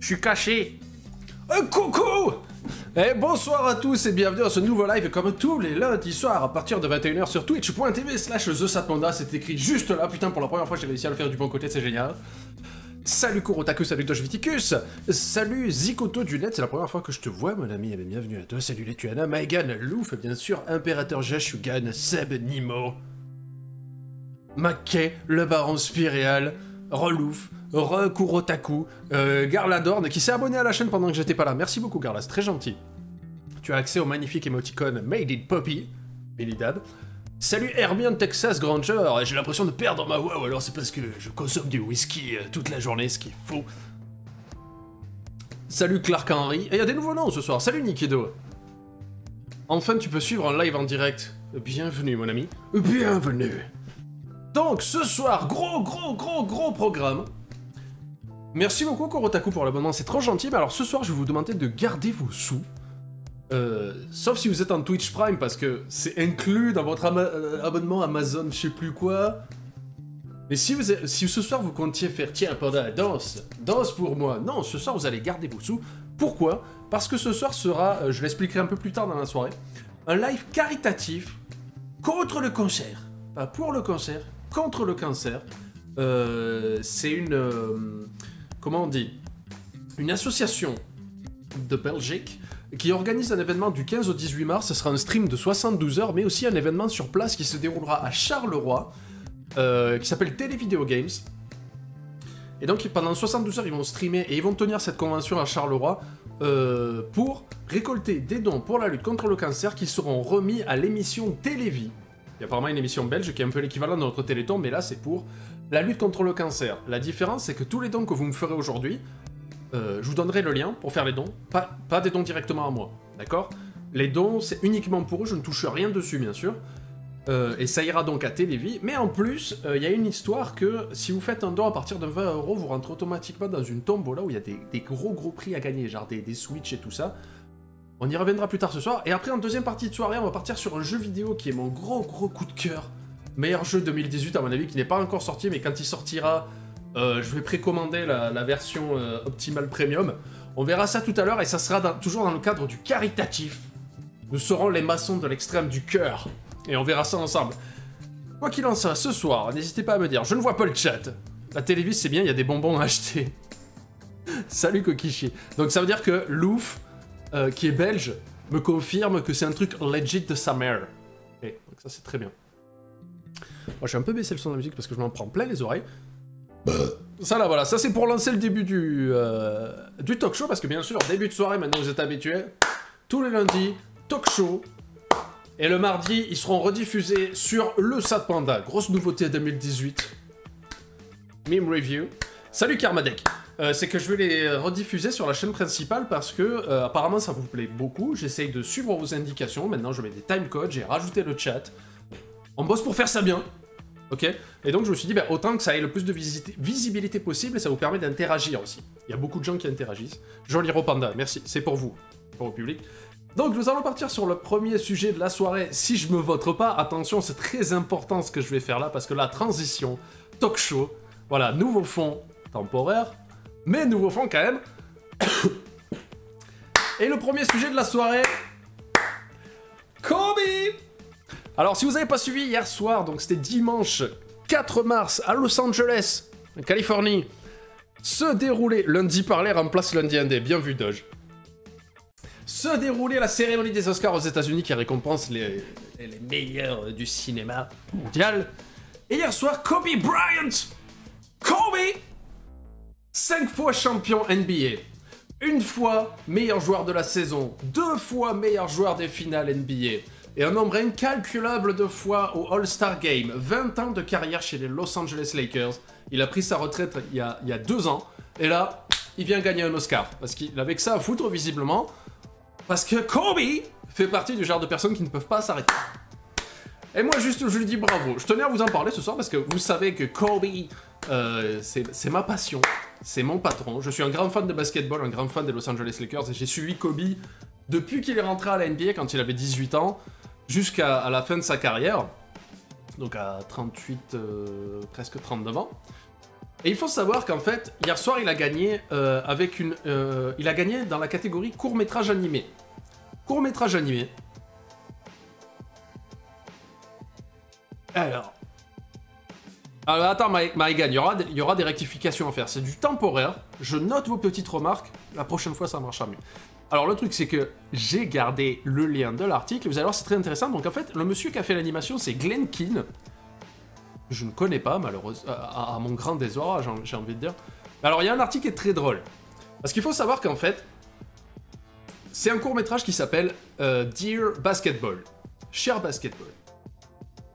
suis caché. Coucou. Et bonsoir à tous et bienvenue dans ce nouveau live comme tous les lundis soirs à partir de 21h sur twitch.tv/TheSatPanda. C'est écrit juste là, putain, pour la première fois j'ai réussi à le faire du bon côté, c'est génial. Salut Kurotaku, salut Dojviticus, salut Zikoto du net, c'est la première fois que je te vois mon ami, et bienvenue à toi, salut Letuana, Maegan, Louf, bien sûr, Impérateur Jashugan, Seb Nimo, Mackay, le Baron Spirial, Relouf, Kurotaku, Garladorn, qui s'est abonné à la chaîne pendant que j'étais pas là, merci beaucoup Garla, c'est très gentil. Tu as accès au magnifique émoticône Made in Poppy, Belidad. Salut Hermione Texas Granger, j'ai l'impression de perdre ma voix, ou alors c'est parce que je consomme du whisky toute la journée, ce qui est faux. Salut Clark Henry, et il y a des nouveaux noms ce soir, salut Nikido. Enfin tu peux suivre un live en direct, bienvenue mon ami, bienvenue. Donc ce soir, gros programme. Merci beaucoup Kurotaku pour l'abonnement, c'est trop gentil, mais alors ce soir je vais vous demander de garder vos sous. Sauf si vous êtes en Twitch Prime, parce que c'est inclus dans votre abonnement Amazon, je sais plus quoi. Mais si ce soir vous comptiez faire, tiens, Panda, danse pour moi. Non, ce soir vous allez garder vos sous. Pourquoi? Parce que ce soir sera, je l'expliquerai un peu plus tard dans la soirée, un live caritatif contre le cancer. Pas pour le cancer, contre le cancer. C'est une... comment on dit? Une association de Belgique qui organise un événement du 15 au 18 mars, ce sera un stream de 72 heures, mais aussi un événement sur place qui se déroulera à Charleroi, qui s'appelle Télévideo Games. Et donc pendant 72 heures, ils vont streamer et ils vont tenir cette convention à Charleroi pour récolter des dons pour la lutte contre le cancer qui seront remis à l'émission Télévie. Il y a apparemment une émission belge qui est un peu l'équivalent de notre Téléthon, mais là c'est pour la lutte contre le cancer. La différence, c'est que tous les dons que vous me ferez aujourd'hui, je vous donnerai le lien pour faire les dons, pas des dons directement à moi, d'accord? Les dons, c'est uniquement pour eux, je ne touche rien dessus, bien sûr, et ça ira donc à Télévie, mais en plus, il y a une histoire que si vous faites un don à partir de 20 €, vous rentrez automatiquement dans une tombola où il y a des gros prix à gagner, genre des Switch et tout ça. On y reviendra plus tard ce soir, et après, en deuxième partie de soirée, on va partir sur un jeu vidéo qui est mon gros coup de cœur. Meilleur jeu 2018, à mon avis, qui n'est pas encore sorti, mais quand il sortira... je vais précommander la version Optimal Premium. On verra ça tout à l'heure et ça sera toujours dans le cadre du caritatif. Nous serons les maçons de l'extrême du cœur. Et on verra ça ensemble. Quoi qu'il en soit, ce soir, n'hésitez pas à me dire, je ne vois pas le chat. La télévision c'est bien, il y a des bonbons à acheter. Salut Kokishi. Donc ça veut dire que Louf, qui est belge, me confirme que c'est un truc legit de sa mère. Et donc ça c'est très bien. Moi j'ai un peu baissé le son de la musique parce que je m'en prends plein les oreilles. Ça là voilà, ça c'est pour lancer le début du talk show, parce que bien sûr, début de soirée, maintenant vous êtes habitués, tous les lundis, talk show, et le mardi, ils seront rediffusés sur le SatPanda, grosse nouveauté 2018, meme review. Salut Karmadek, c'est que je vais les rediffuser sur la chaîne principale parce que apparemment ça vous plaît beaucoup, j'essaye de suivre vos indications, maintenant je mets des timecodes, j'ai rajouté le chat, on bosse pour faire ça bien. Ok? Et donc je me suis dit, bah, autant que ça ait le plus de visibilité possible, et ça vous permet d'interagir aussi. Il y a beaucoup de gens qui interagissent. Joli Panda, merci, c'est pour vous, pour le public. Donc nous allons partir sur le premier sujet de la soirée. Si je me vote pas, attention, c'est très important ce que je vais faire là, parce que la transition, talk show, voilà, nouveau fond temporaire, mais nouveau fond quand même. Et le premier sujet de la soirée... Kobe! Alors, si vous n'avez pas suivi hier soir, donc c'était dimanche 4 mars à Los Angeles, en Californie, se déroulait, lundi parlait remplace lundi indé, bien vu Doge, se déroulait la cérémonie des Oscars aux États-Unis qui récompense les meilleurs du cinéma mondial. Et hier soir, Kobe Bryant, Kobe, 5 fois champion NBA, une fois meilleur joueur de la saison, 2 fois meilleur joueur des finales NBA, et un nombre incalculable de fois au All-Star Game, 20 ans de carrière chez les Los Angeles Lakers. Il a pris sa retraite il y a 2 ans, et là, il vient gagner un Oscar, parce qu'il avait que ça à foutre visiblement, parce que Kobe fait partie du genre de personnes qui ne peuvent pas s'arrêter. Et moi juste, je lui dis bravo. Je tenais à vous en parler ce soir, parce que vous savez que Kobe, c'est ma passion, c'est mon patron. Je suis un grand fan de basketball, un grand fan des Los Angeles Lakers, et j'ai suivi Kobe depuis qu'il est rentré à la NBA quand il avait 18 ans, jusqu'à la fin de sa carrière, donc à 38, presque 39 ans. Et il faut savoir qu'en fait, hier soir, il a gagné avec une... il a gagné dans la catégorie court-métrage animé. Court-métrage animé. Alors, attends, Maïgan, il y aura des rectifications à faire. C'est du temporaire. Je note vos petites remarques. La prochaine fois, ça marchera mieux. Alors, le truc, c'est que j'ai gardé le lien de l'article. Vous allez voir, c'est très intéressant. Donc, en fait, le monsieur qui a fait l'animation, c'est Glen Keane. Je ne connais pas, malheureusement, à mon grand désarroi, j'ai envie de dire. Alors, il y a un article qui est très drôle. Parce qu'il faut savoir qu'en fait, c'est un court-métrage qui s'appelle Dear Basketball. Cher Basketball.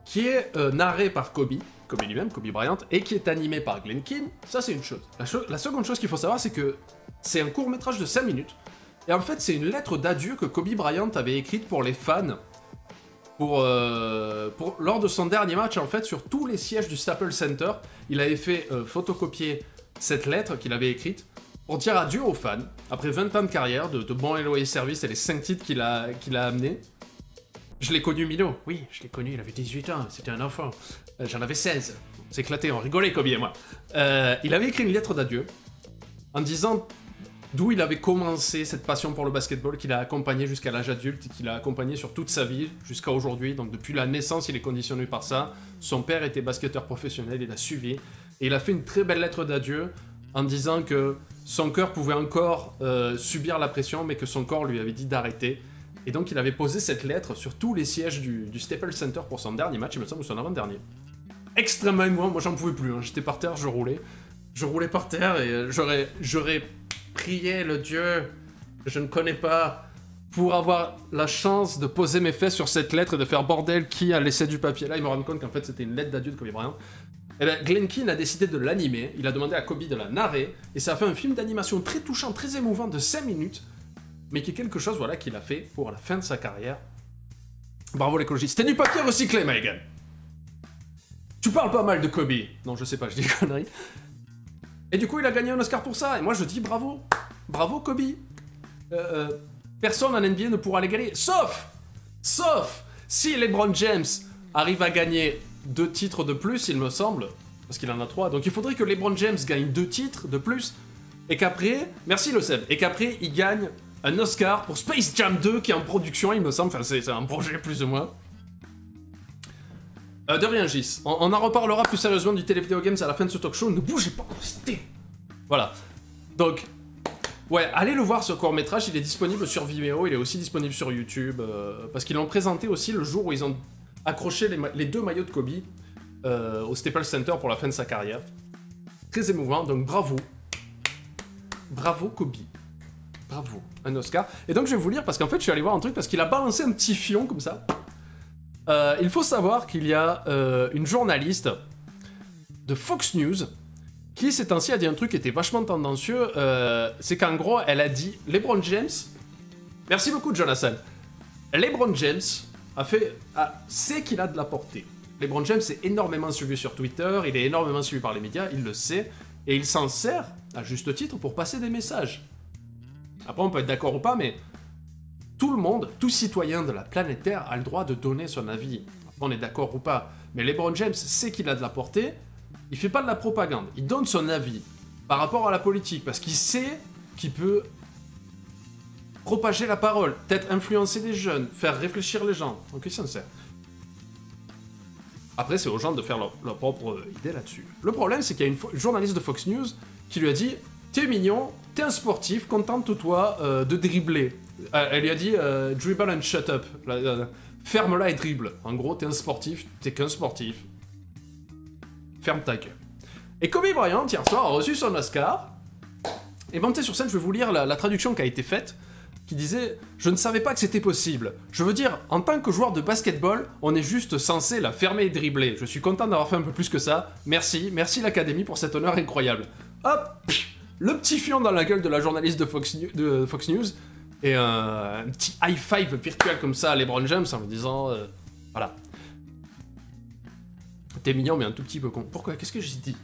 Qui est narré par Kobe lui-même, Kobe Bryant, et qui est animé par Glen Keane. Ça, c'est une chose. La seconde chose qu'il faut savoir, c'est que c'est un court-métrage de 5 minutes. Et en fait, c'est une lettre d'adieu que Kobe Bryant avait écrite pour les fans lors de son dernier match, en fait, sur tous les sièges du Staples Center. Il avait fait photocopier cette lettre qu'il avait écrite pour dire adieu aux fans, après 20 ans de carrière, de bons et loyaux services et les 5 titres qu'il a amenés. Je l'ai connu, Milo. Oui, je l'ai connu, il avait 18 ans, c'était un enfant. J'en avais 16. On s'est éclaté, on rigolait, Kobe et moi. Il avait écrit une lettre d'adieu en disant d'où il avait commencé cette passion pour le basketball qu'il a accompagné jusqu'à l'âge adulte, qu'il a accompagné sur toute sa vie, jusqu'à aujourd'hui. Donc depuis la naissance, il est conditionné par ça. Son père était basketteur professionnel, il a suivi. Et il a fait une très belle lettre d'adieu en disant que son cœur pouvait encore subir la pression, mais que son corps lui avait dit d'arrêter. Et donc il avait posé cette lettre sur tous les sièges du Staples Center pour son dernier match, il me semble, ou son avant-dernier. Extrêmement émouvant, moi j'en pouvais plus, hein. J'étais par terre, je roulais. Je roulais par terre et j'aurais prié le Dieu que je ne connais pas pour avoir la chance de poser mes fesses sur cette lettre et de faire bordel qui a laissé du papier là, et me rendre compte qu'en fait c'était une lettre d'adieu de Kobe Bryant. Et bien Glen Keane a décidé de l'animer, il a demandé à Kobe de la narrer, et ça a fait un film d'animation très touchant, très émouvant de 5 minutes, mais qui est quelque chose, voilà, qu'il a fait pour la fin de sa carrière. Bravo l'écologie. C'était du papier recyclé, Maïgan. Tu parles pas mal de Kobe. Non, je sais pas, je dis des conneries. Et du coup, il a gagné un Oscar pour ça. Et moi, je dis bravo. Bravo, Kobe. Personne en NBA ne pourra l'égaler. Sauf si LeBron James arrive à gagner 2 titres de plus, il me semble. Parce qu'il en a 3. Donc il faudrait que LeBron James gagne 2 titres de plus. Et qu'après... Merci, le Seb. Et qu'après, il gagne un Oscar pour Space Jam 2 qui est en production, il me semble. Enfin, c'est un projet plus ou moins. De rien, Gis. On en reparlera plus sérieusement du Télévidéo Games à la fin de ce talk show. Ne bougez pas, restez. Voilà. Donc, ouais, allez le voir ce court-métrage. Il est disponible sur Vimeo, il est aussi disponible sur YouTube. Parce qu'ils l'ont présenté aussi le jour où ils ont accroché les 2 maillots de Kobe au Staples Center pour la fin de sa carrière. Très émouvant, donc bravo. Bravo, Kobe. Bravo, un Oscar. Et donc je vais vous lire parce qu'en fait je suis allé voir un truc parce qu'il a balancé un petit fion comme ça. Il faut savoir qu'il y a une journaliste de Fox News qui ces temps-ci a dit un truc qui était vachement tendancieux. C'est qu'en gros elle a dit LeBron James. Merci beaucoup Jonathan. LeBron James sait qu'il a de la portée. LeBron James est énormément suivi sur Twitter, il est énormément suivi par les médias, il le sait, et il s'en sert à juste titre pour passer des messages. Après, on peut être d'accord ou pas, mais tout le monde, tout citoyen de la planète Terre a le droit de donner son avis. Après, on est d'accord ou pas. Mais LeBron James sait qu'il a de la portée, il fait pas de la propagande, il donne son avis par rapport à la politique, parce qu'il sait qu'il peut propager la parole, peut-être influencer des jeunes, faire réfléchir les gens. Donc, il s'en sert. Après, c'est aux gens de faire leur propre idée là-dessus. Le problème, c'est qu'il y a une journaliste de Fox News qui lui a dit « T'es mignon, t'es un sportif, contente-toi de dribbler. » Elle lui a dit « Dribble and shut up. » Ferme-la et dribble. En gros, t'es un sportif, t'es qu'un sportif. Ferme ta gueule. Et Kobe Bryant, hier soir, a reçu son Oscar. Et monté sur scène, je vais vous lire la traduction qui a été faite, qui disait « Je ne savais pas que c'était possible. Je veux dire, en tant que joueur de basketball, on est juste censé la fermer et dribbler. Je suis content d'avoir fait un peu plus que ça. Merci l'Académie pour cet honneur incroyable. » Hop, le petit fion dans la gueule de la journaliste de Fox News, et un petit high five virtuel comme ça à LeBron James en me disant voilà. T'es mignon mais un tout petit peu con. Pourquoi? Qu'est-ce que j'ai dit?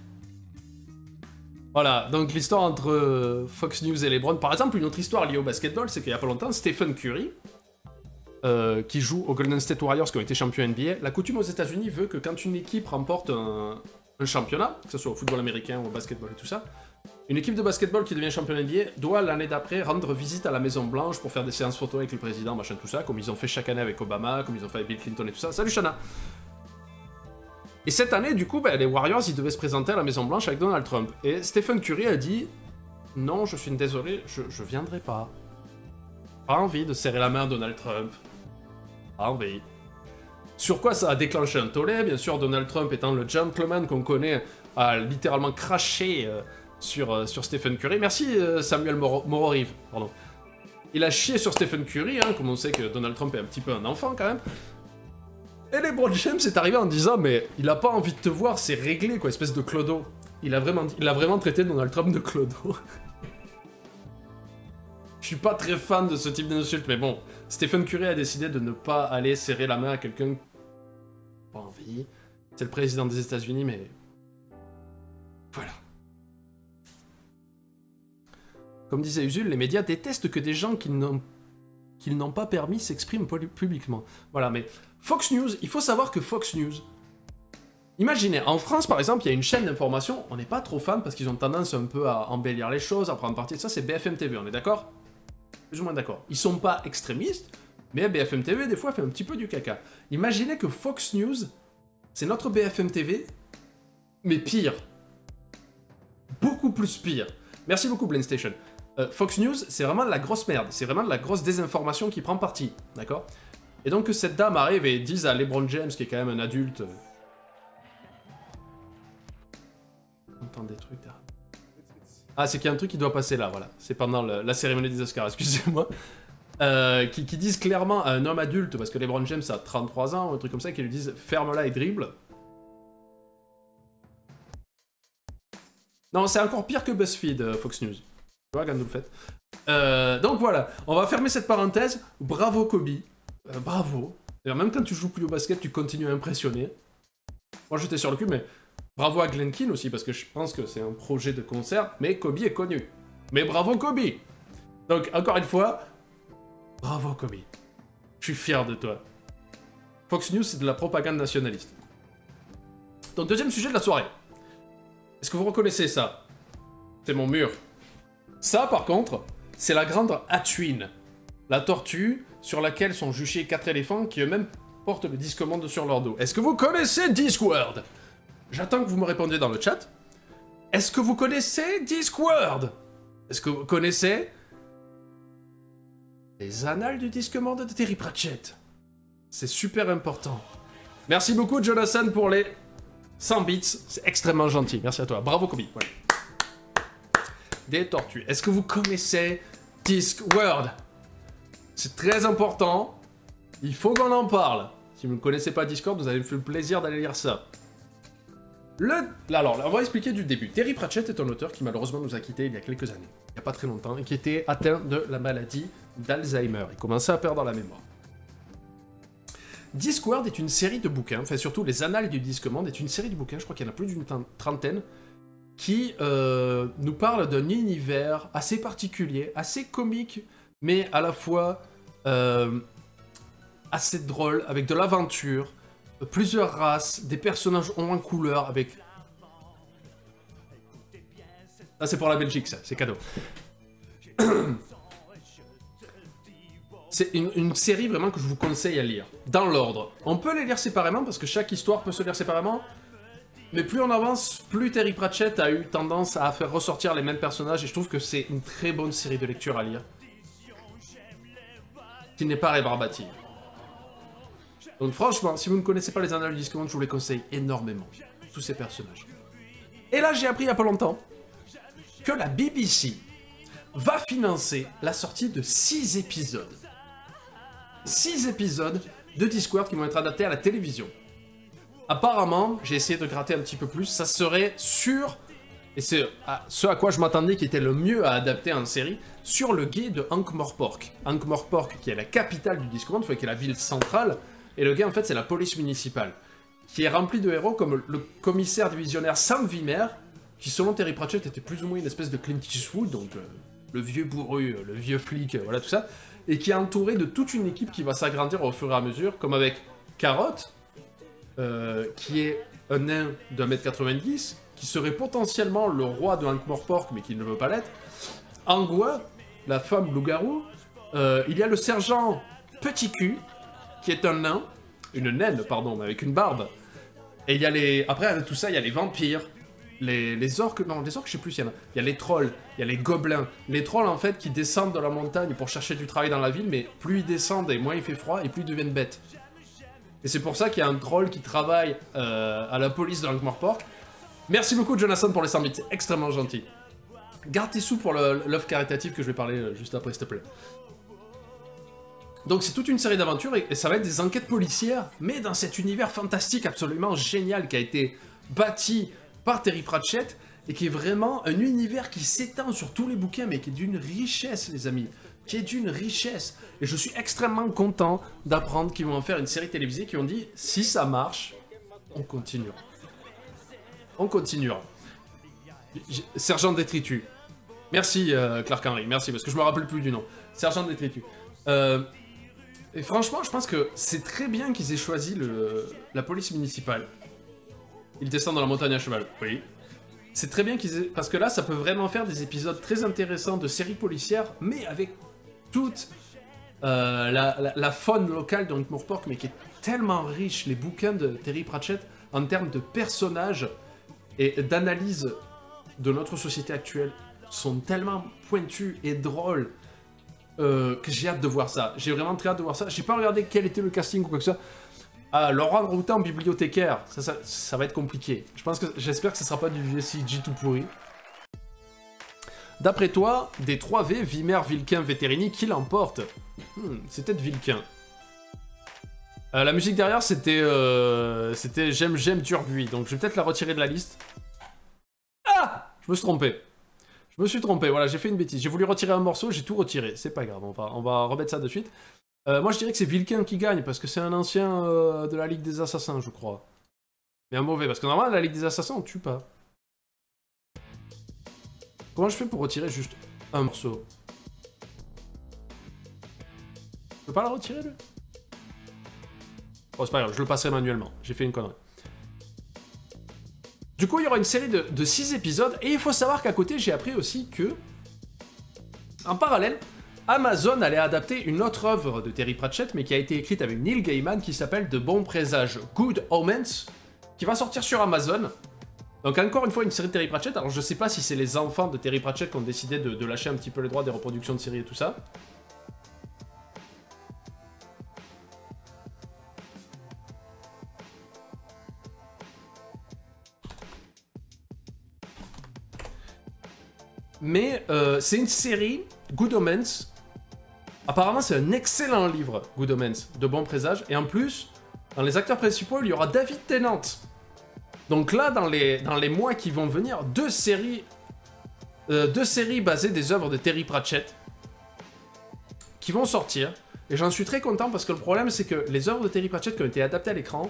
Voilà, donc l'histoire entre Fox News et LeBron. Par exemple, une autre histoire liée au basketball, c'est qu'il y a pas longtemps, Stephen Curry, qui joue aux Golden State Warriors, qui ont été champions NBA, la coutume aux États-Unis veut que quand une équipe remporte un un championnat, que ce soit au football américain ou au basketball et tout ça, une équipe de basketball qui devient champion NBA doit l'année d'après rendre visite à la Maison Blanche pour faire des séances photos avec le président, machin tout ça, comme ils ont fait chaque année avec Obama, comme ils ont fait avec Bill Clinton et tout ça. Salut Shana. Et cette année, du coup, les Warriors, ils devaient se présenter à la Maison Blanche avec Donald Trump. Et Stephen Curry a dit « Non, je suis désolé, je viendrai pas. Pas envie de serrer la main à Donald Trump. Pas envie. » Sur quoi ça a déclenché un tollé, bien sûr, Donald Trump étant le gentleman qu'on connaît, a littéralement craché sur Stephen Curry. Merci Samuel Mororive, pardon. Il a chié sur Stephen Curry, hein, comme on sait que Donald Trump est un petit peu un enfant quand même. Et LeBron James est arrivé en disant « Mais il a pas envie de te voir, c'est réglé, quoi, espèce de clodo. » Il a vraiment traité Donald Trump de clodo. Je suis pas très fan de ce type d'insulte, mais bon, Stephen Curry a décidé de ne pas aller serrer la main à quelqu'un... Pas envie. C'est le président des États-Unis, mais... Voilà. Comme disait Usul, les médias détestent que des gens qu'ils n'ont pas permis s'expriment publiquement. Voilà, mais Fox News, il faut savoir que Fox News... Imaginez, en France, par exemple, il y a une chaîne d'information, on n'est pas trop fan parce qu'ils ont tendance un peu à embellir les choses, à prendre parti de ça, c'est BFM TV, on est d'accord? Plus ou moins d'accord. Ils sont pas extrémistes, mais BFM TV, des fois, fait un petit peu du caca. Imaginez que Fox News, c'est notre BFM TV, mais pire. Beaucoup plus pire. Merci beaucoup, Blainstation. Fox News, c'est vraiment de la grosse merde. C'est vraiment de la grosse désinformation qui prend parti. D'accord? Et donc que cette dame arrive et dise à LeBron James, qui est quand même un adulte... On entend des trucs là. Ah, c'est qu'il y a un truc qui doit passer là, voilà. C'est pendant la cérémonie des Oscars, excusez-moi. Qui disent clairement à un homme adulte, parce que LeBron James a 33 ans, ou un truc comme ça, qui lui disent « Ferme-la et dribble ». Non, c'est encore pire que BuzzFeed, Fox News. Tu vois, quand vous le faites. Donc voilà, on va fermer cette parenthèse. Bravo Kobe. Bravo. D'ailleurs, même quand tu joues plus au basket, tu continues à impressionner. Moi, j'étais sur le cul, mais bravo à Glenn Keane aussi, parce que je pense que c'est un projet de concert, mais Kobe est connu. Mais bravo Kobe. Donc, encore une fois, bravo Kobe. Je suis fier de toi. Fox News, c'est de la propagande nationaliste. Donc, deuxième sujet de la soirée. Est-ce que vous reconnaissez ça? C'est mon mur. Ça, par contre, c'est la grande Hatchwin, la tortue sur laquelle sont juchés 4 éléphants qui eux-mêmes portent le Discworld sur leur dos. Est-ce que vous connaissez Discworld? J'attends que vous me répondiez dans le chat. Est-ce que vous connaissez Discworld? Est-ce que vous connaissez les annales du Discworld de Terry Pratchett? C'est super important. Merci beaucoup, Jonathan, pour les 100 bits. C'est extrêmement gentil. Merci à toi. Bravo, Kobe. Voilà. Des tortues. Est-ce que vous connaissez Discworld? C'est très important. Il faut qu'on en parle. Si vous ne connaissez pas Discord, vous avez me fait le plaisir d'aller lire ça. Alors, on va expliquer du début. Terry Pratchett est un auteur qui malheureusement nous a quittés il y a quelques années. Il n'y a pas très longtemps, et qui était atteint de la maladie d'Alzheimer. Il commençait à perdre la mémoire. Discworld est une série de bouquins, enfin surtout les Annales du Discworld est une série de bouquins, je crois qu'il y en a plus d'une trentaine, qui nous parle d'un univers assez particulier, assez comique, mais à la fois assez drôle, avec de l'aventure, plusieurs races, des personnages en couleur, avec... Ah, c'est pour la Belgique, ça, c'est cadeau. C'est une série vraiment que je vous conseille à lire, dans l'ordre. On peut les lire séparément, parce que chaque histoire peut se lire séparément, mais plus on avance, plus Terry Pratchett a eu tendance à faire ressortir les mêmes personnages, et je trouve que c'est une très bonne série de lecture à lire, qui n'est pas rébarbative. Donc franchement, si vous ne connaissez pas les Annales du Discworld, je vous les conseille énormément, tous ces personnages. Et là, j'ai appris il y a pas longtemps que la BBC va financer la sortie de 6 épisodes. 6 épisodes de Discworld qui vont être adaptés à la télévision. Apparemment, j'ai essayé de gratter un petit peu plus, ça serait sur, et c'est ce à quoi je m'attendais qui était le mieux à adapter en série, sur le gué de Ankh-Morpork. Ankh-Morpork, qui est la capitale du Discworld, qui est la ville centrale, et le gué, en fait, c'est la police municipale, qui est remplie de héros comme le commissaire divisionnaire Sam Wimmer, qui, selon Terry Pratchett, était plus ou moins une espèce de Clint Eastwood, donc le vieux bourru, le vieux flic, voilà tout ça, et qui est entouré de toute une équipe qui va s'agrandir au fur et à mesure, comme avec Carrot, qui est un nain d'1m90, qui serait potentiellement le roi de Ankh-Morpork, mais qui ne veut pas l'être. Angua, la femme loup-garou. Il y a le sergent Petit Cul, qui est un nain, une naine, pardon, mais avec une barbe. Et il y a les... Après, avec tout ça, il y a les vampires, les orques... Non, les orques, je sais plus s'il y en a. Il y a les trolls, il y a les gobelins. Les trolls, en fait, qui descendent de la montagne pour chercher du travail dans la ville, mais plus ils descendent et moins il fait froid, et plus ils deviennent bêtes. Et c'est pour ça qu'il y a un troll qui travaille à la police de Ankh-Morpork. Merci beaucoup, Jonathan, pour les 100 bits, c'est extrêmement gentil. Garde tes sous pour l'œuvre caritative que je vais parler juste après, s'il te plaît. Donc c'est toute une série d'aventures, et ça va être des enquêtes policières, mais dans cet univers fantastique absolument génial qui a été bâti par Terry Pratchett, et qui est vraiment un univers qui s'étend sur tous les bouquins, mais qui est d'une richesse, les amis. Qui est d'une richesse. Et je suis extrêmement content d'apprendre qu'ils vont en faire une série télévisée, qui ont dit, si ça marche, on continuera. On continuera. Sergent Détritus. Merci, Clark Henry, merci, parce que je me rappelle plus du nom. Sergent Détritus. Et franchement, je pense que c'est très bien qu'ils aient choisi la police municipale. Ils descendent dans la montagne à cheval, oui. C'est très bien qu'ils aient... Parce que là, ça peut vraiment faire des épisodes très intéressants de séries policières, mais avec toute la faune locale de Ankh-Morpork, mais qui est tellement riche, les bouquins de Terry Pratchett, en termes de personnages et d'analyse de notre société actuelle, sont tellement pointus et drôles que j'ai hâte de voir ça. J'ai vraiment très hâte de voir ça. J'ai pas regardé quel était le casting ou quoi que ce soit. Laurent Routan, bibliothécaire, ça va être compliqué. J'espère que ce sera pas du CG tout pourri. D'après toi, des 3V, Vimer, Vilquin, Vétérini, qui l'emporte? C'était Vilquin. La musique derrière, c'était J'aime Turbuis, donc je vais peut-être la retirer de la liste. Ah! Je me suis trompé. Je me suis trompé, voilà, j'ai fait une bêtise. J'ai voulu retirer un morceau, j'ai tout retiré. C'est pas grave, on va remettre ça de suite. Moi, je dirais que c'est Vilquin qui gagne, parce que c'est un ancien de la Ligue des Assassins, je crois. Mais un mauvais, parce que normalement, la Ligue des Assassins, on tue pas. Comment je fais pour retirer juste un morceau? Je peux pas la retirer, lui? Oh, c'est pas grave, je le passerai manuellement. J'ai fait une connerie. Du coup, il y aura une série de 6 épisodes, et il faut savoir qu'à côté, j'ai appris aussi que, en parallèle, Amazon allait adapter une autre œuvre de Terry Pratchett, mais qui a été écrite avec Neil Gaiman, qui s'appelle De Bons Présages, Good Omens, qui va sortir sur Amazon. Donc encore une fois, une série de Terry Pratchett. Alors je sais pas si c'est les enfants de Terry Pratchett qui ont décidé de lâcher un petit peu les droits des reproductions de séries et tout ça. Mais c'est une série, Good Omens. Apparemment, c'est un excellent livre, Good Omens, De Bons Présages. Et en plus, dans les acteurs principaux, il y aura David Tennant. Donc là, dans les mois qui vont venir, deux séries basées des œuvres de Terry Pratchett qui vont sortir. Et j'en suis très content parce que le problème, c'est que les œuvres de Terry Pratchett qui ont été adaptées à l'écran,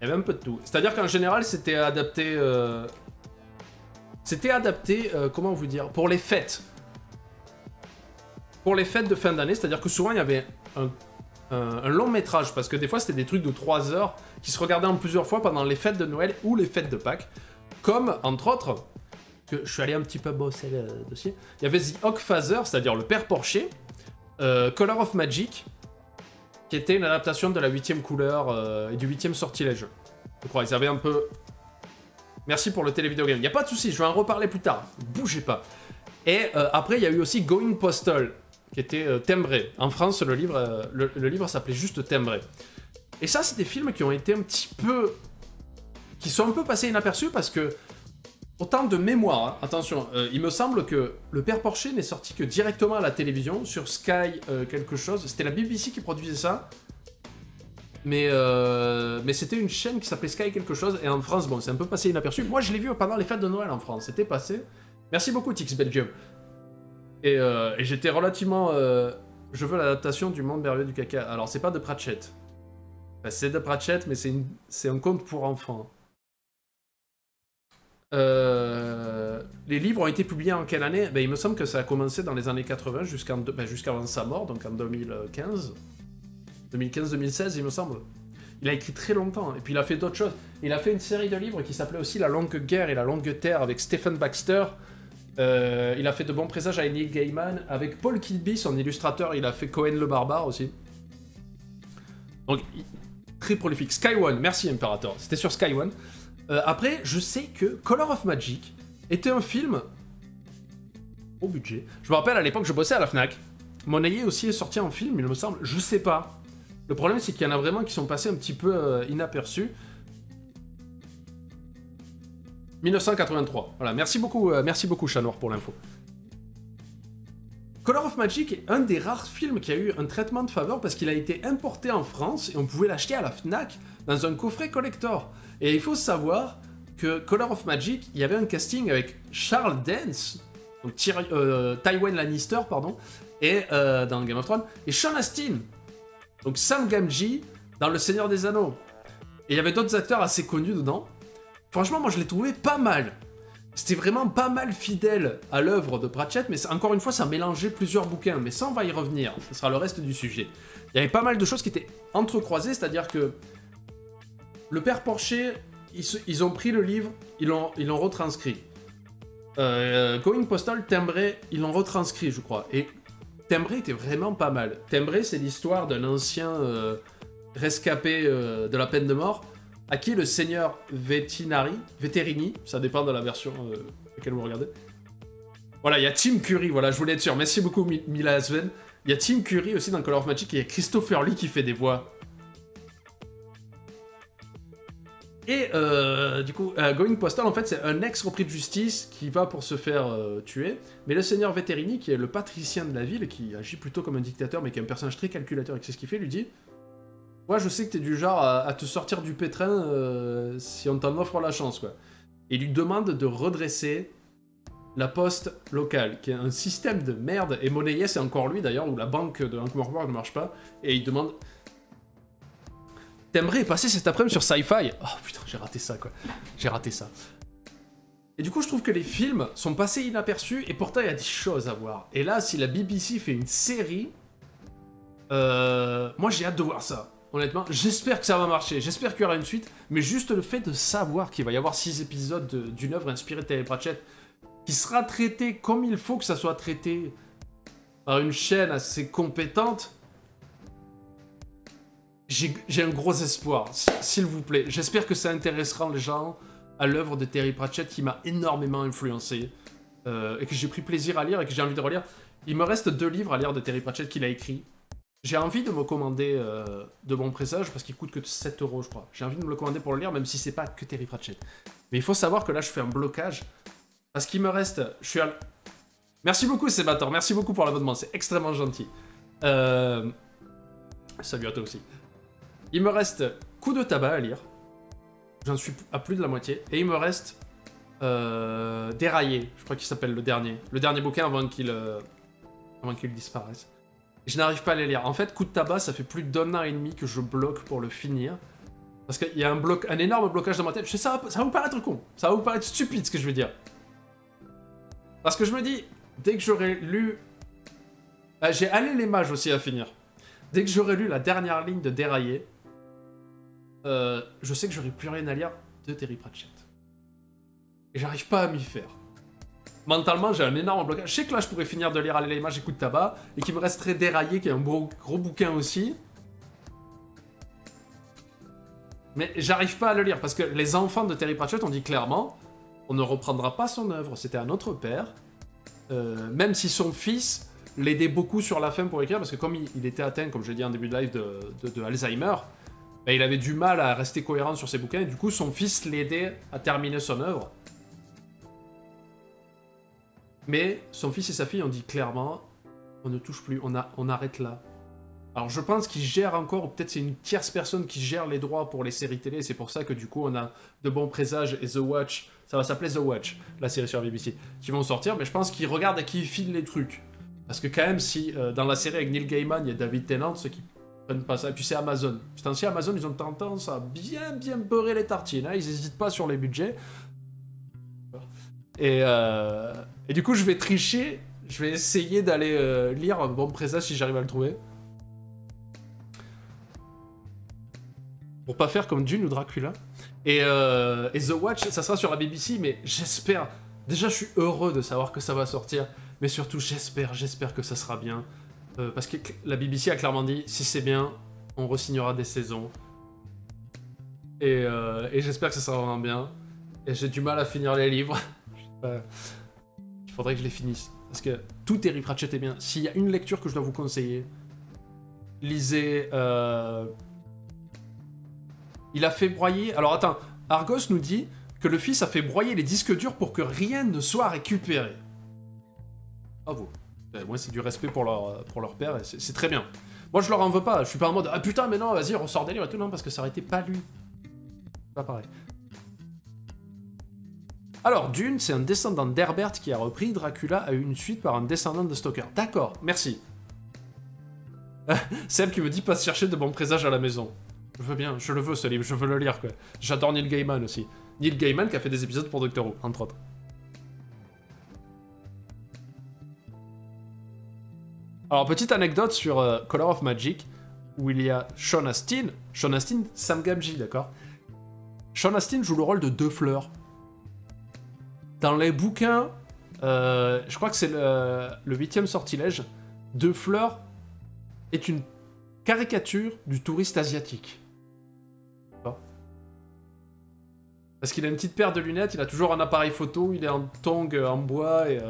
il y avait un peu de tout. C'est-à-dire qu'en général, c'était adapté... comment vous dire, pour les fêtes. Pour les fêtes de fin d'année, c'est-à-dire que souvent il y avait un long métrage, parce que des fois c'était des trucs de 3 heures qui se regardaient en plusieurs fois pendant les fêtes de Noël ou les fêtes de Pâques. Comme, entre autres, que je suis allé un petit peu bosser le dossier, il y avait The Hawkfather, c'est-à-dire le père Porcher, Color of Magic, qui était une adaptation de la 8ème couleur et du 8ème sortilège. Je crois, ils avaient un peu... Merci pour le télévideo game. Il n'y a pas de souci, je vais en reparler plus tard. Bougez pas. Et après, il y a eu aussi Going Postal, qui était Timbré. En France, le livre s'appelait juste Timbré. Et ça, c'est des films qui ont été un petit peu... qui sont un peu passés inaperçus parce que... Autant de mémoire, hein, attention, il me semble que le père Porcher n'est sorti que directement à la télévision, sur Sky quelque chose. C'était la BBC qui produisait ça. Mais c'était une chaîne qui s'appelait Sky quelque chose, et en France, bon, c'est un peu passé inaperçu. Moi, je l'ai vu pendant les fêtes de Noël en France, c'était passé. Merci beaucoup, Tix Belgium. Et j'étais relativement... je veux l'adaptation du Monde merveilleux du caca. Alors, c'est pas de Pratchett. Enfin, c'est de Pratchett, mais c'est un conte pour enfants. Les livres ont été publiés en quelle année? Ben, il me semble que ça a commencé dans les années 80 jusqu'avant sa mort, donc en 2015. 2015-2016, il me semble. Il a écrit très longtemps, et puis il a fait d'autres choses. Il a fait une série de livres qui s'appelait aussi La Longue Guerre et La Longue Terre avec Stephen Baxter. Il a fait de bons présages avec Neil Gaiman. Avec Paul Kilby, son illustrateur, il a fait Cohen le Barbare aussi. Donc, très prolifique. Sky One, merci Imperator, c'était sur Sky One. Après, je sais que Color of Magic était un film au budget. Je me rappelle, à l'époque, je bossais à la Fnac. Monnaie aussi est sorti en film, il me semble. Je sais pas. Le problème, c'est qu'il y en a vraiment qui sont passés un petit peu inaperçus. 1983. Voilà, merci beaucoup Chat Noir pour l'info. Color of Magic est un des rares films qui a eu un traitement de faveur parce qu'il a été importé en France et on pouvait l'acheter à la Fnac dans un coffret collector. Et il faut savoir que Color of Magic, il y avait un casting avec Charles Dance, donc Tywin Lannister, pardon, et dans Game of Thrones, et Sean Astin, donc Sam Gamgee dans Le Seigneur des Anneaux. Et il y avait d'autres acteurs assez connus dedans. Franchement, moi je l'ai trouvé pas mal. C'était vraiment pas mal fidèle à l'œuvre de Pratchett, mais encore une fois, ça mélangeait plusieurs bouquins. Mais ça, on va y revenir. Ce sera le reste du sujet. Il y avait pas mal de choses qui étaient entrecroisées, c'est-à-dire que le père Porcher, ils ont pris le livre, ils l'ont retranscrit. Going Postal, Timbré, ils l'ont retranscrit, je crois. Et Timbré était vraiment pas mal. Timbré, c'est l'histoire d'un ancien rescapé de la peine de mort, à qui le seigneur Veterini, ça dépend de la version laquelle vous regardez. Voilà, il y a Tim Curry, voilà, je voulais être sûr. Merci beaucoup, Mila Sven. Il y a Tim Curry aussi dans Color of Magic, et il y a Christopher Lee qui fait des voix. Et du coup, Going Postal, en fait, c'est un ex-repris de justice qui va pour se faire tuer. Mais le seigneur Veterini, qui est le patricien de la ville, qui agit plutôt comme un dictateur, mais qui est un personnage très calculateur et qui sait ce qu'il fait, lui dit... Moi, je sais que t'es du genre à te sortir du pétrin si on t'en offre la chance, quoi. Et il lui demande de redresser la poste locale, qui est un système de merde. Et Monnaie, c'est encore lui, d'ailleurs, où la banque de Ankh-Morpork ne marche pas. Et il demande... T'aimerais passer cet après-midi sur Sci-Fi? Oh putain, j'ai raté ça, quoi. J'ai raté ça. Et du coup, je trouve que les films sont passés inaperçus, et pourtant, il y a des choses à voir. Et là, si la BBC fait une série... moi, j'ai hâte de voir ça. Honnêtement, j'espère que ça va marcher, j'espère qu'il y aura une suite, mais juste le fait de savoir qu'il va y avoir 6 épisodes d'une œuvre inspirée de Terry Pratchett, qui sera traitée comme il faut que ça soit traité par une chaîne assez compétente, j'ai un gros espoir, s'il vous plaît. J'espère que ça intéressera les gens à l'œuvre de Terry Pratchett qui m'a énormément influencé, et que j'ai pris plaisir à lire et que j'ai envie de relire. Il me reste 2 livres à lire de Terry Pratchett qu'il a écrits. J'ai envie de me commander de bons présages parce qu'il coûte que 7 €, je crois. J'ai envie de me le commander pour le lire, même si c'est pas que Terry Pratchett. Mais il faut savoir que là, je fais un blocage parce qu'il me reste... Je suis à... Merci beaucoup, Sébator. Merci beaucoup pour l'abonnement. C'est extrêmement gentil. Salut à toi aussi. Il me reste Coup de tabac à lire. J'en suis à plus de la moitié. Et il me reste Déraillé. Je crois qu'il s'appelle le dernier. Le dernier bouquin avant qu'il disparaisse. Je n'arrive pas à les lire. En fait, Coup de tabac, ça fait plus d'1 an et demi que je bloque pour le finir. Parce qu'il y a un énorme blocage dans ma tête. Je sais, ça va vous paraître con. Ça va vous paraître stupide, ce que je veux dire. Parce que je me dis, dès que j'aurai lu... j'ai Allez les mages aussi à finir. Dès que j'aurai lu la dernière ligne de Déraillé, je sais que j'aurai plus rien à lire de Terry Pratchett. Et j'arrive pas à m'y faire. Mentalement, j'ai un énorme blocage. Je sais que là, je pourrais finir de lire Allez les mages et Coup de tabac, et qu'il me resterait Déraillé, qui est un gros bouquin aussi. Mais j'arrive pas à le lire, parce que les enfants de Terry Pratchett ont dit clairement, on ne reprendra pas son œuvre, c'était un autre père. Même si son fils l'aidait beaucoup sur la fin pour écrire, parce que comme il était atteint, comme je l'ai dit en début de live, de Alzheimer, bah, il avait du mal à rester cohérent sur ses bouquins, et du coup, son fils l'aidait à terminer son œuvre. Mais son fils et sa fille ont dit clairement, on ne touche plus, on arrête là. Alors je pense qu'il gère encore, ou peut-être c'est une tierce personne qui gère les droits pour les séries télé, c'est pour ça que du coup on a De Bons Présages et The Watch, ça va s'appeler The Watch, la série sur BBC, qui vont sortir, mais je pense qu'ils regardent et qu'ils filent les trucs. Parce que quand même, si dans la série avec Neil Gaiman, il y a David Tennant, ceux qui prennent pas ça, et puis c'est Amazon. C'est ainsi, Amazon, ils ont tendance à bien beurrer les tartines, hein, ils n'hésitent pas sur les budgets. Et du coup, je vais tricher, je vais essayer d'aller lire un bon présage si j'arrive à le trouver. Pour pas faire comme Dune ou Dracula. Et The Watch, ça sera sur la BBC, mais j'espère... Déjà, je suis heureux de savoir que ça va sortir, mais surtout, j'espère que ça sera bien. Parce que la BBC a clairement dit, si c'est bien, on re-signera des saisons. Et j'espère que ça sera vraiment bien. Et j'ai du mal à finir les livres. Il faudrait que je les finisse. Parce que tout Terry Pratchett est bien. S'il y a une lecture que je dois vous conseiller, lisez... Il a fait broyer... Alors attends, Argos nous dit que le fils a fait broyer les disques durs pour que rien ne soit récupéré. Bravo. Moi, c'est du respect pour leur père, et c'est très bien. Moi, je leur en veux pas. Je suis pas en mode « Ah putain, mais non, vas-y, ressort des livres et tout. » Non, parce que ça aurait été pas lui. Pas pareil. Alors, Dune, c'est un descendant d'Herbert qui a repris. Dracula a eu une suite par un descendant de Stoker. D'accord, merci. Celle qui me dit pas se chercher de bons présages à la maison. Je veux bien, je le veux ce livre, je veux le lire quoi. J'adore Neil Gaiman aussi. Neil Gaiman qui a fait des épisodes pour Doctor Who, entre autres. Alors, petite anecdote sur Color of Magic, où il y a Sean Astin. Sean Astin, Sam Gamgee, d'accord. Sean Astin joue le rôle de Deux Fleurs. Dans les bouquins, je crois que c'est le 8e sortilège, Deux Fleurs est une caricature du touriste asiatique. Parce qu'il a une petite paire de lunettes, il a toujours un appareil photo, il est en tongs en bois et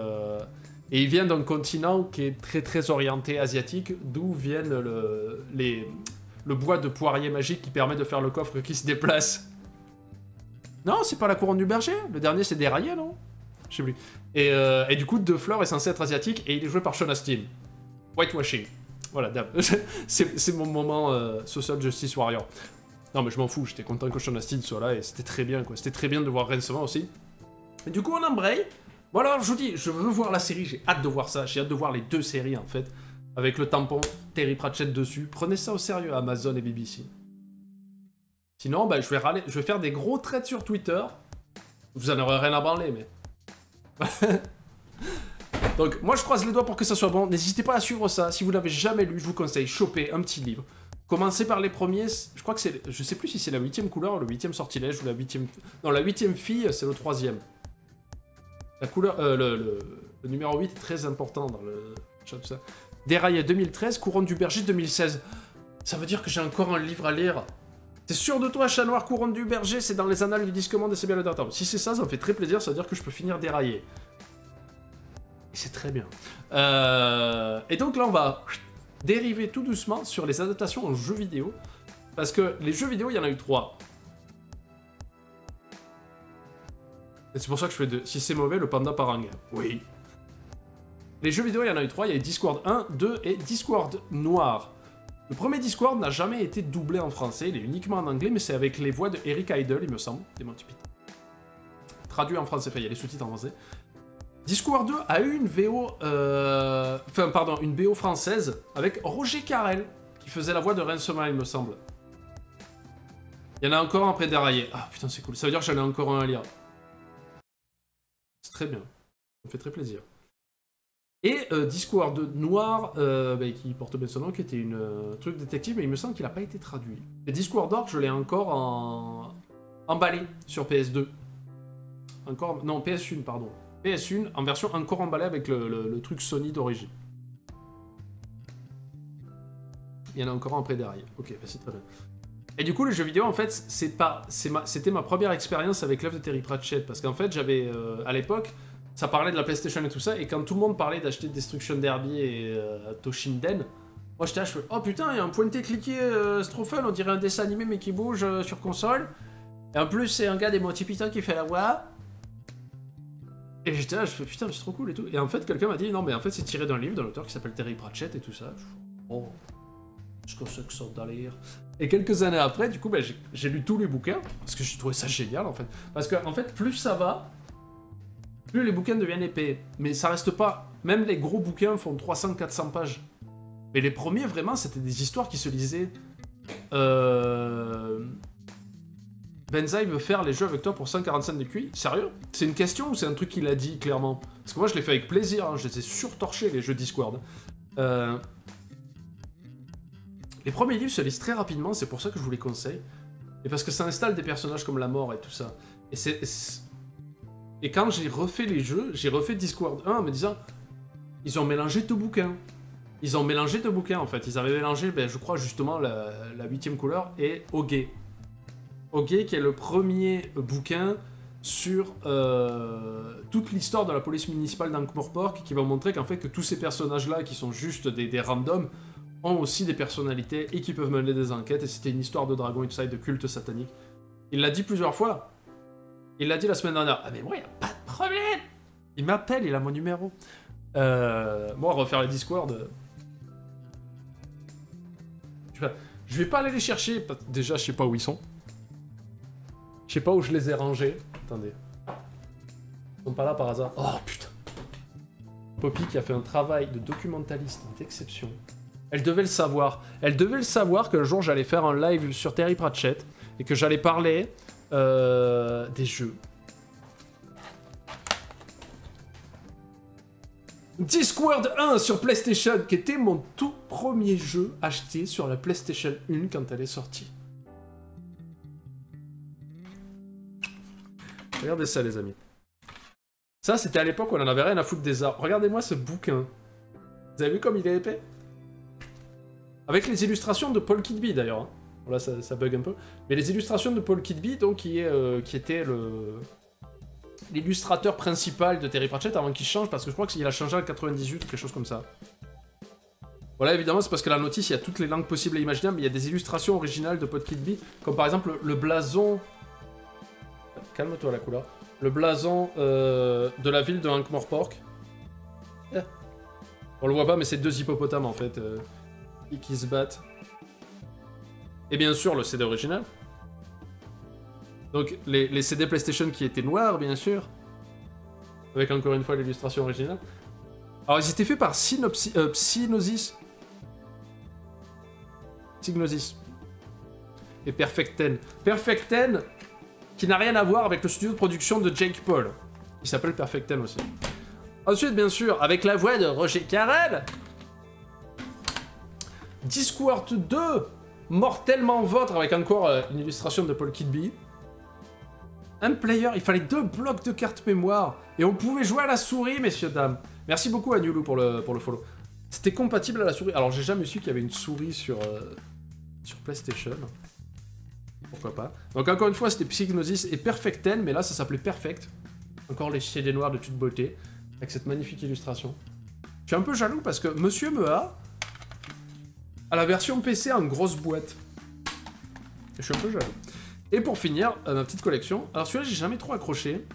il vient d'un continent qui est très très orienté asiatique, d'où viennent le bois de poirier magique qui permet de faire le coffre qui se déplace. Non, c'est pas la couronne du berger, le dernier c'est déraillé, non? Je sais plus. Et du coup, Deux Fleurs est censé être asiatique et il est joué par Sean Astin. Whitewashing. Voilà, c'est mon moment Social Justice Warrior. Non mais je m'en fous, j'étais content que Sean Astin soit là et c'était très bien quoi. C'était très bien de voir Rincement aussi. Et du coup on embraye. Bon alors je vous dis, je veux voir la série, j'ai hâte de voir ça. J'ai hâte de voir les deux séries en fait. Avec le tampon Terry Pratchett dessus. Prenez ça au sérieux Amazon et BBC. Sinon bah, je vais faire des gros traits sur Twitter. Vous en aurez rien à branler mais... Donc moi je croise les doigts pour que ça soit bon. N'hésitez pas à suivre ça. Si vous l'avez jamais lu, je vous conseille, choper un petit livre. Commencez par les premiers, je crois que c'est... Je sais plus si c'est la 8e couleur, le 8e sortilège ou la 8e... Non, la 8e fille, c'est le 3e. La couleur... le numéro 8 est très important dans le... Tout ça. Déraillé 2013, Couronne du Berger 2016. Ça veut dire que j'ai encore un livre à lire. T'es sûr de toi, Chat Noir, Couronne du Berger, c'est dans les annales du Disque Monde et c'est bien le dernier temps. Si c'est ça, ça me fait très plaisir, ça veut dire que je peux finir Déraillé. Et c'est très bien. Et donc là, on va... dériver tout doucement sur les adaptations en jeux vidéo. Parce que les jeux vidéo, il y en a eu 3. Et c'est pour ça que je fais 2. Si c'est mauvais, le panda part en guerre. Oui. Les jeux vidéo, il y en a eu 3. Il y a eu Discworld 1, 2 et Discworld Noir. Le premier Discworld n'a jamais été doublé en français. Il est uniquement en anglais, mais c'est avec les voix de Eric Idle, il me semble. Des Monty Python. Traduit en français. Enfin, il y a les sous-titres en français. Discworld 2 a eu une VO, une BO française avec Roger Carrel, qui faisait la voix de Rincement, il me semble. Il y en a encore un après Déraillé. Ah putain, c'est cool. Ça veut dire que j'en ai encore un à lire. C'est très bien. Ça me fait très plaisir. Et Discworld Noir, qui porte bien son nom, qui était une truc détective, mais il me semble qu'il n'a pas été traduit. Et Discworld Or, je l'ai encore emballé sur PS2. Encore... Non, PS1, pardon. PS1 en version encore emballée avec le truc Sony d'origine. Il y en a encore un après Déraillé. Ok, bah c'est très bien. Et du coup, les jeux vidéo, en fait, c'était ma première expérience avec l'œuvre de Terry Pratchett. Parce qu'en fait, j'avais, à l'époque, ça parlait de la PlayStation et tout ça, et quand tout le monde parlait d'acheter Destruction Derby et Toshinden, moi j'étais là, je fais « Oh putain, il y a un pointé-cliqué, c'est trop fun, on dirait un dessin animé mais qui bouge sur console. » Et en plus, c'est un gars des Monty Python qui fait la voix. Et j'étais là, je fais putain, c'est trop cool et tout. Et en fait, quelqu'un m'a dit non, mais en fait, c'est tiré d'un livre d'un auteur qui s'appelle Terry Pratchett et tout ça. Je fais, oh, je pense que ça doit lire. Et quelques années après, du coup, bah, j'ai lu tous les bouquins parce que j'ai trouvé ça génial en fait. Parce que en fait, plus ça va, plus les bouquins deviennent épais. Mais ça reste pas. Même les gros bouquins font 300-400 pages. Mais les premiers, vraiment, c'était des histoires qui se lisaient. Benzaï veut faire les jeux avec toi pour 145 de QI. Sérieux? C'est une question ou c'est un truc qu'il a dit clairement? Parce que moi je l'ai fait avec plaisir, hein. Je les ai surtorchés les jeux Discord. Les premiers livres se lisent très rapidement, c'est pour ça que je vous les conseille. Et parce que ça installe des personnages comme la mort et tout ça. Et quand j'ai refait les jeux, j'ai refait Discworld 1 en me disant, ils ont mélangé deux bouquins. Ils ont mélangé deux bouquins en fait. Ils avaient mélangé, ben, je crois justement, la 8ème couleur et Oge. Oge qui est le premier bouquin sur toute l'histoire de la police municipale d'Ankh-Morpork, qui va montrer qu'en fait que tous ces personnages-là, qui sont juste des randoms, ont aussi des personnalités et qui peuvent mener des enquêtes. Et c'était une histoire de dragon et tout ça, et de culte satanique. Il l'a dit plusieurs fois. Il l'a dit la semaine dernière. Ah mais moi, y a pas de problème. Il m'appelle, il a mon numéro. Bon, on va refaire les Discord. Je vais pas aller les chercher. Déjà, je sais pas où ils sont. Je sais pas où je les ai rangés. Attendez. Ils sont pas là par hasard. Oh putain. Poppy qui a fait un travail de documentaliste d'exception. Elle devait le savoir. Elle devait le savoir qu'un jour j'allais faire un live sur Terry Pratchett et que j'allais parler des jeux. Discworld 1 sur PlayStation, qui était mon tout premier jeu acheté sur la PlayStation 1 quand elle est sortie. Regardez ça, les amis. Ça, c'était à l'époque où on en avait rien à foutre des arts. Regardez-moi ce bouquin. Vous avez vu comme il est épais? Avec les illustrations de Paul Kidby, d'ailleurs. Hein. Là, ça bug un peu. Mais les illustrations de Paul Kidby, donc, qui était l'illustrateur principal de Terry Pratchett avant qu'il change, parce que je crois qu'il a changé en 98 ou quelque chose comme ça. Voilà, évidemment, c'est parce que la notice, il y a toutes les langues possibles et imaginables, mais il y a des illustrations originales de Paul Kidby, comme par exemple le blason... Calme-toi, la couleur. Le blason de la ville de Ankh-Morpork. On le voit pas, mais c'est deux hippopotames, en fait, qui se battent. Et bien sûr, le CD original. Donc, les CD PlayStation qui étaient noirs, bien sûr. Avec encore une fois l'illustration originale. Alors, ils étaient faits par Psygnosis. Et Perfecten. Perfecten, qui n'a rien à voir avec le studio de production de Jake Paul. Il s'appelle Perfecten aussi. Ensuite, bien sûr, avec la voix de Roger Carrel. Discworld 2, mortellement vôtre, avec encore une illustration de Paul Kidby. Un player, il fallait 2 blocs de carte mémoire. Et on pouvait jouer à la souris, messieurs, dames. Merci beaucoup à Newlou pour le follow. C'était compatible à la souris. Alors, j'ai jamais su qu'il y avait une souris sur PlayStation. Pourquoi pas. Donc, encore une fois, c'était Psygnosis et Perfecten, mais là, ça s'appelait Perfect. Encore les CD noirs de toute beauté, avec cette magnifique illustration. Je suis un peu jaloux parce que Monsieur Mea a la version PC en grosse boîte. Et je suis un peu jaloux. Et pour finir, ma petite collection. Alors celui-là, j'ai jamais trop accroché.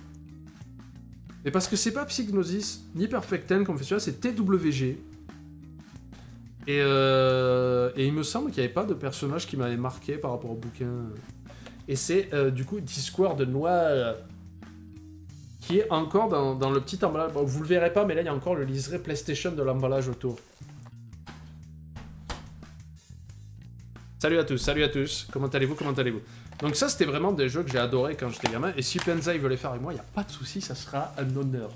Mais parce que c'est pas Psygnosis, ni Perfecten comme fait celui-là, c'est TWG. Et il me semble qu'il n'y avait pas de personnage qui m'avait marqué par rapport au bouquin. Et c'est du coup Discworld noir, qui est encore dans le petit emballage. Bon, vous le verrez pas, mais là il y a encore le liseré PlayStation de l'emballage autour. Salut à tous, comment allez-vous, Donc ça, c'était vraiment des jeux que j'ai adoré quand j'étais gamin, et si Penza il veut les faire avec moi, il n'y a pas de souci, ça sera un honneur.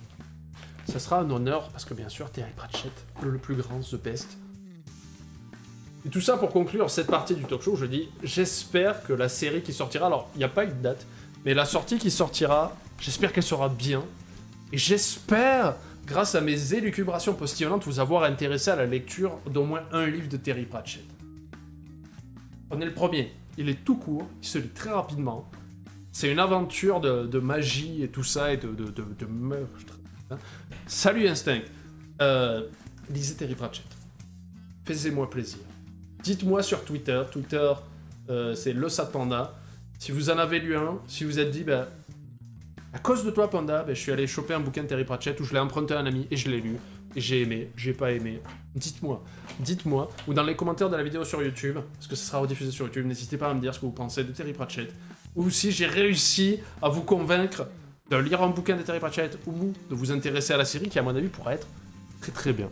Ça sera un honneur, parce que bien sûr, Terry Pratchett, le plus grand, the best. Et tout ça pour conclure cette partie du talk show, je dis, j'espère que la série qui sortira, alors, il n'y a pas une date, mais la sortie qui sortira, j'espère qu'elle sera bien, et j'espère, grâce à mes élucubrations postillonnantes, vous avoir intéressé à la lecture d'au moins un livre de Terry Pratchett. Prenez le premier, il est tout court, il se lit très rapidement. C'est une aventure de magie et tout ça, et de meurtre. Hein. Salut Instinct. Lisez Terry Pratchett. Faites-moi plaisir. Dites-moi sur Twitter. Twitter, c'est le Sat Panda. Si vous en avez lu un, si vous êtes dit, bah, à cause de toi Panda, bah, je suis allé choper un bouquin de Terry Pratchett où je l'ai emprunté à un ami et je l'ai lu. Et j'ai aimé, j'ai pas aimé. Dites-moi, ou dans les commentaires de la vidéo sur YouTube, parce que ça sera rediffusé sur YouTube, n'hésitez pas à me dire ce que vous pensez de Terry Pratchett, ou si j'ai réussi à vous convaincre de lire un bouquin de Terry Pratchett, ou de vous intéresser à la série, qui à mon avis pourrait être très très bien.